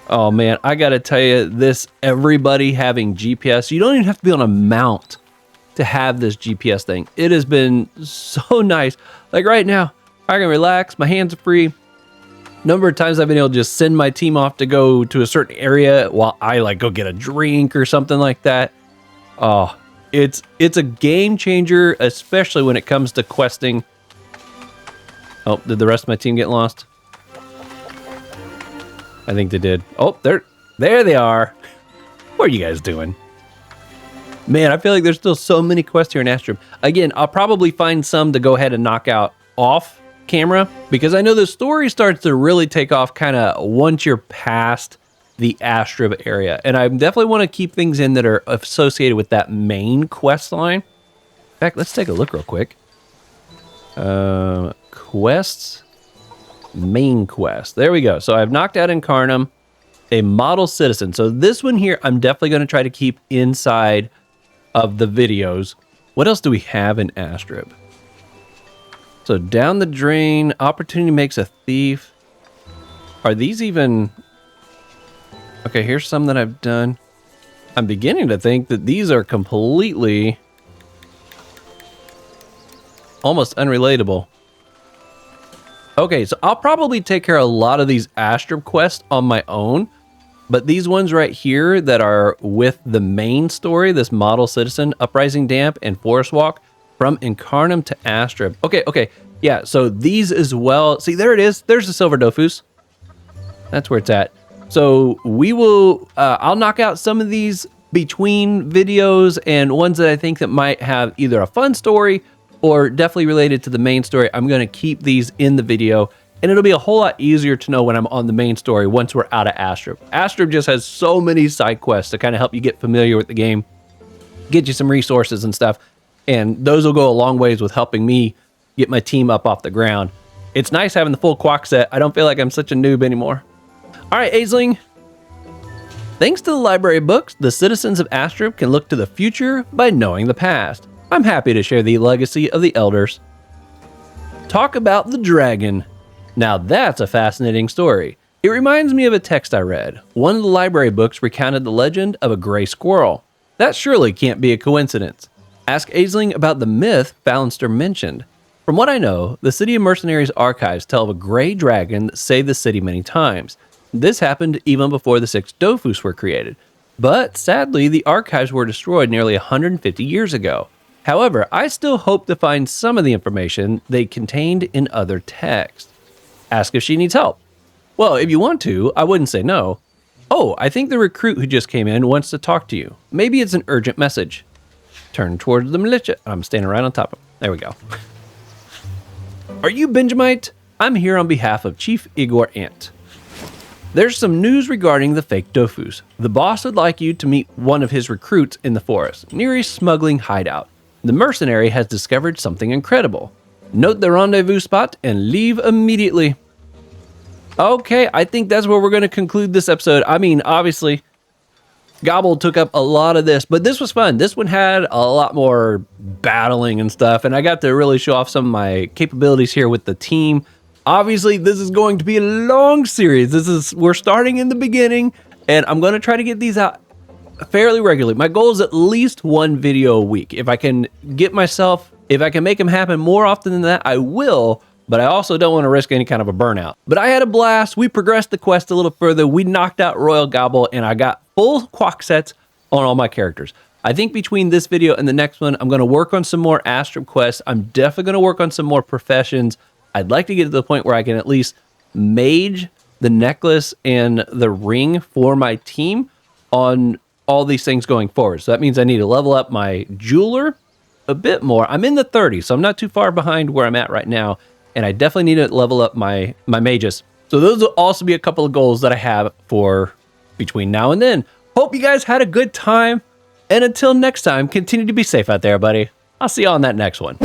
Speaker 1: Oh man, I gotta tell you this, everybody having GPS, you don't even have to be on a mount to have this GPS thing. It has been so nice. Like right now, I can relax, my hands are free. Number of times I've been able to just send my team off to go to a certain area while I like go get a drink or something like that. Oh, it's a game changer, especially when it comes to questing. Oh, did the rest of my team get lost? I think they did. Oh, there they are. What are you guys doing? Man, I feel like there's still so many quests here in Astrub. Again, I'll probably find some to go ahead and knock out off camera because I know the story starts to really take off kind of once you're past the Astrub area. And I definitely want to keep things in that are associated with that main quest line. In fact, let's take a look real quick. Quests. Main quest. There we go. So I've knocked out Incarnum, a model citizen. So this one here, I'm definitely going to try to keep inside of the videos. What else do we have in Astrub? So down the drain, opportunity makes a thief. Are these even... Okay, here's some that I've done. I'm beginning to think that these are completely almost unrelatable. Okay, so I'll probably take care of a lot of these Astrub quests on my own, but these ones right here that are with the main story, this model citizen, Uprising Damp, and Forest Walk, from Incarnum to Astrub. Okay, yeah, so these as well. See, there it is. There's the Silver Dofus. That's where it's at. So we will, I'll knock out some of these between videos and ones that I think that might have either a fun story or definitely related to the main story. I'm going to keep these in the video, and it'll be a whole lot easier to know when I'm on the main story once we're out of Astrub. Astrub just has so many side quests to kind of help you get familiar with the game, get you some resources and stuff, and those will go a long ways with helping me get my team up off the ground. It's nice having the full quack set. I don't feel like I'm such a noob anymore. All right, Aisling. Thanks to the library books, the citizens of Astrub can look to the future by knowing the past. I'm happy to share the legacy of the elders. Talk about the dragon. Now that's a fascinating story. It reminds me of a text I read. One of the library books recounted the legend of a gray squirrel. That surely can't be a coincidence. Ask Aisling about the myth Falinster mentioned. From what I know, the City of Mercenaries archives tell of a gray dragon that saved the city many times. This happened even before the 6 Dofus were created. But sadly, the archives were destroyed nearly 150 years ago. However, I still hope to find some of the information they contained in other texts. Ask if she needs help. Well, if you want to, I wouldn't say no. Oh, I think the recruit who just came in wants to talk to you. Maybe it's an urgent message. Turn towards the militia. I'm standing right on top of him. There we go. Are you Benjamight? I'm here on behalf of Chief Igor Ant. There's some news regarding the fake Dofus. The boss would like you to meet one of his recruits in the forest, near a smuggling hideout. The mercenary has discovered something incredible. Note the rendezvous spot and leave immediately. Okay, I think that's where we're going to conclude this episode. I mean, obviously, Gobball took up a lot of this, but this was fun. This one had a lot more battling and stuff, and I got to really show off some of my capabilities here with the team. Obviously, this is going to be a long series. We're starting in the beginning, and I'm going to try to get these out fairly regularly. My goal is at least one video a week. If I can make them happen more often than that, I will, but I also don't want to risk any kind of a burnout. But I had a blast. We progressed the quest a little further. We knocked out Royal Gobbal, and I got full quack sets on all my characters. I think between this video and the next one, I'm going to work on some more Astrub quests. I'm definitely going to work on some more professions. I'd like to get to the point where I can at least mage the necklace and the ring for my team on all these things going forward. So that means I need to level up my jeweler a bit more. I'm in the 30s, so I'm not too far behind where I'm at right now. And I definitely need to level up my mages. So those will also be a couple of goals that I have for between now and then. Hope you guys had a good time. And until next time, continue to be safe out there, buddy. I'll see you on that next one.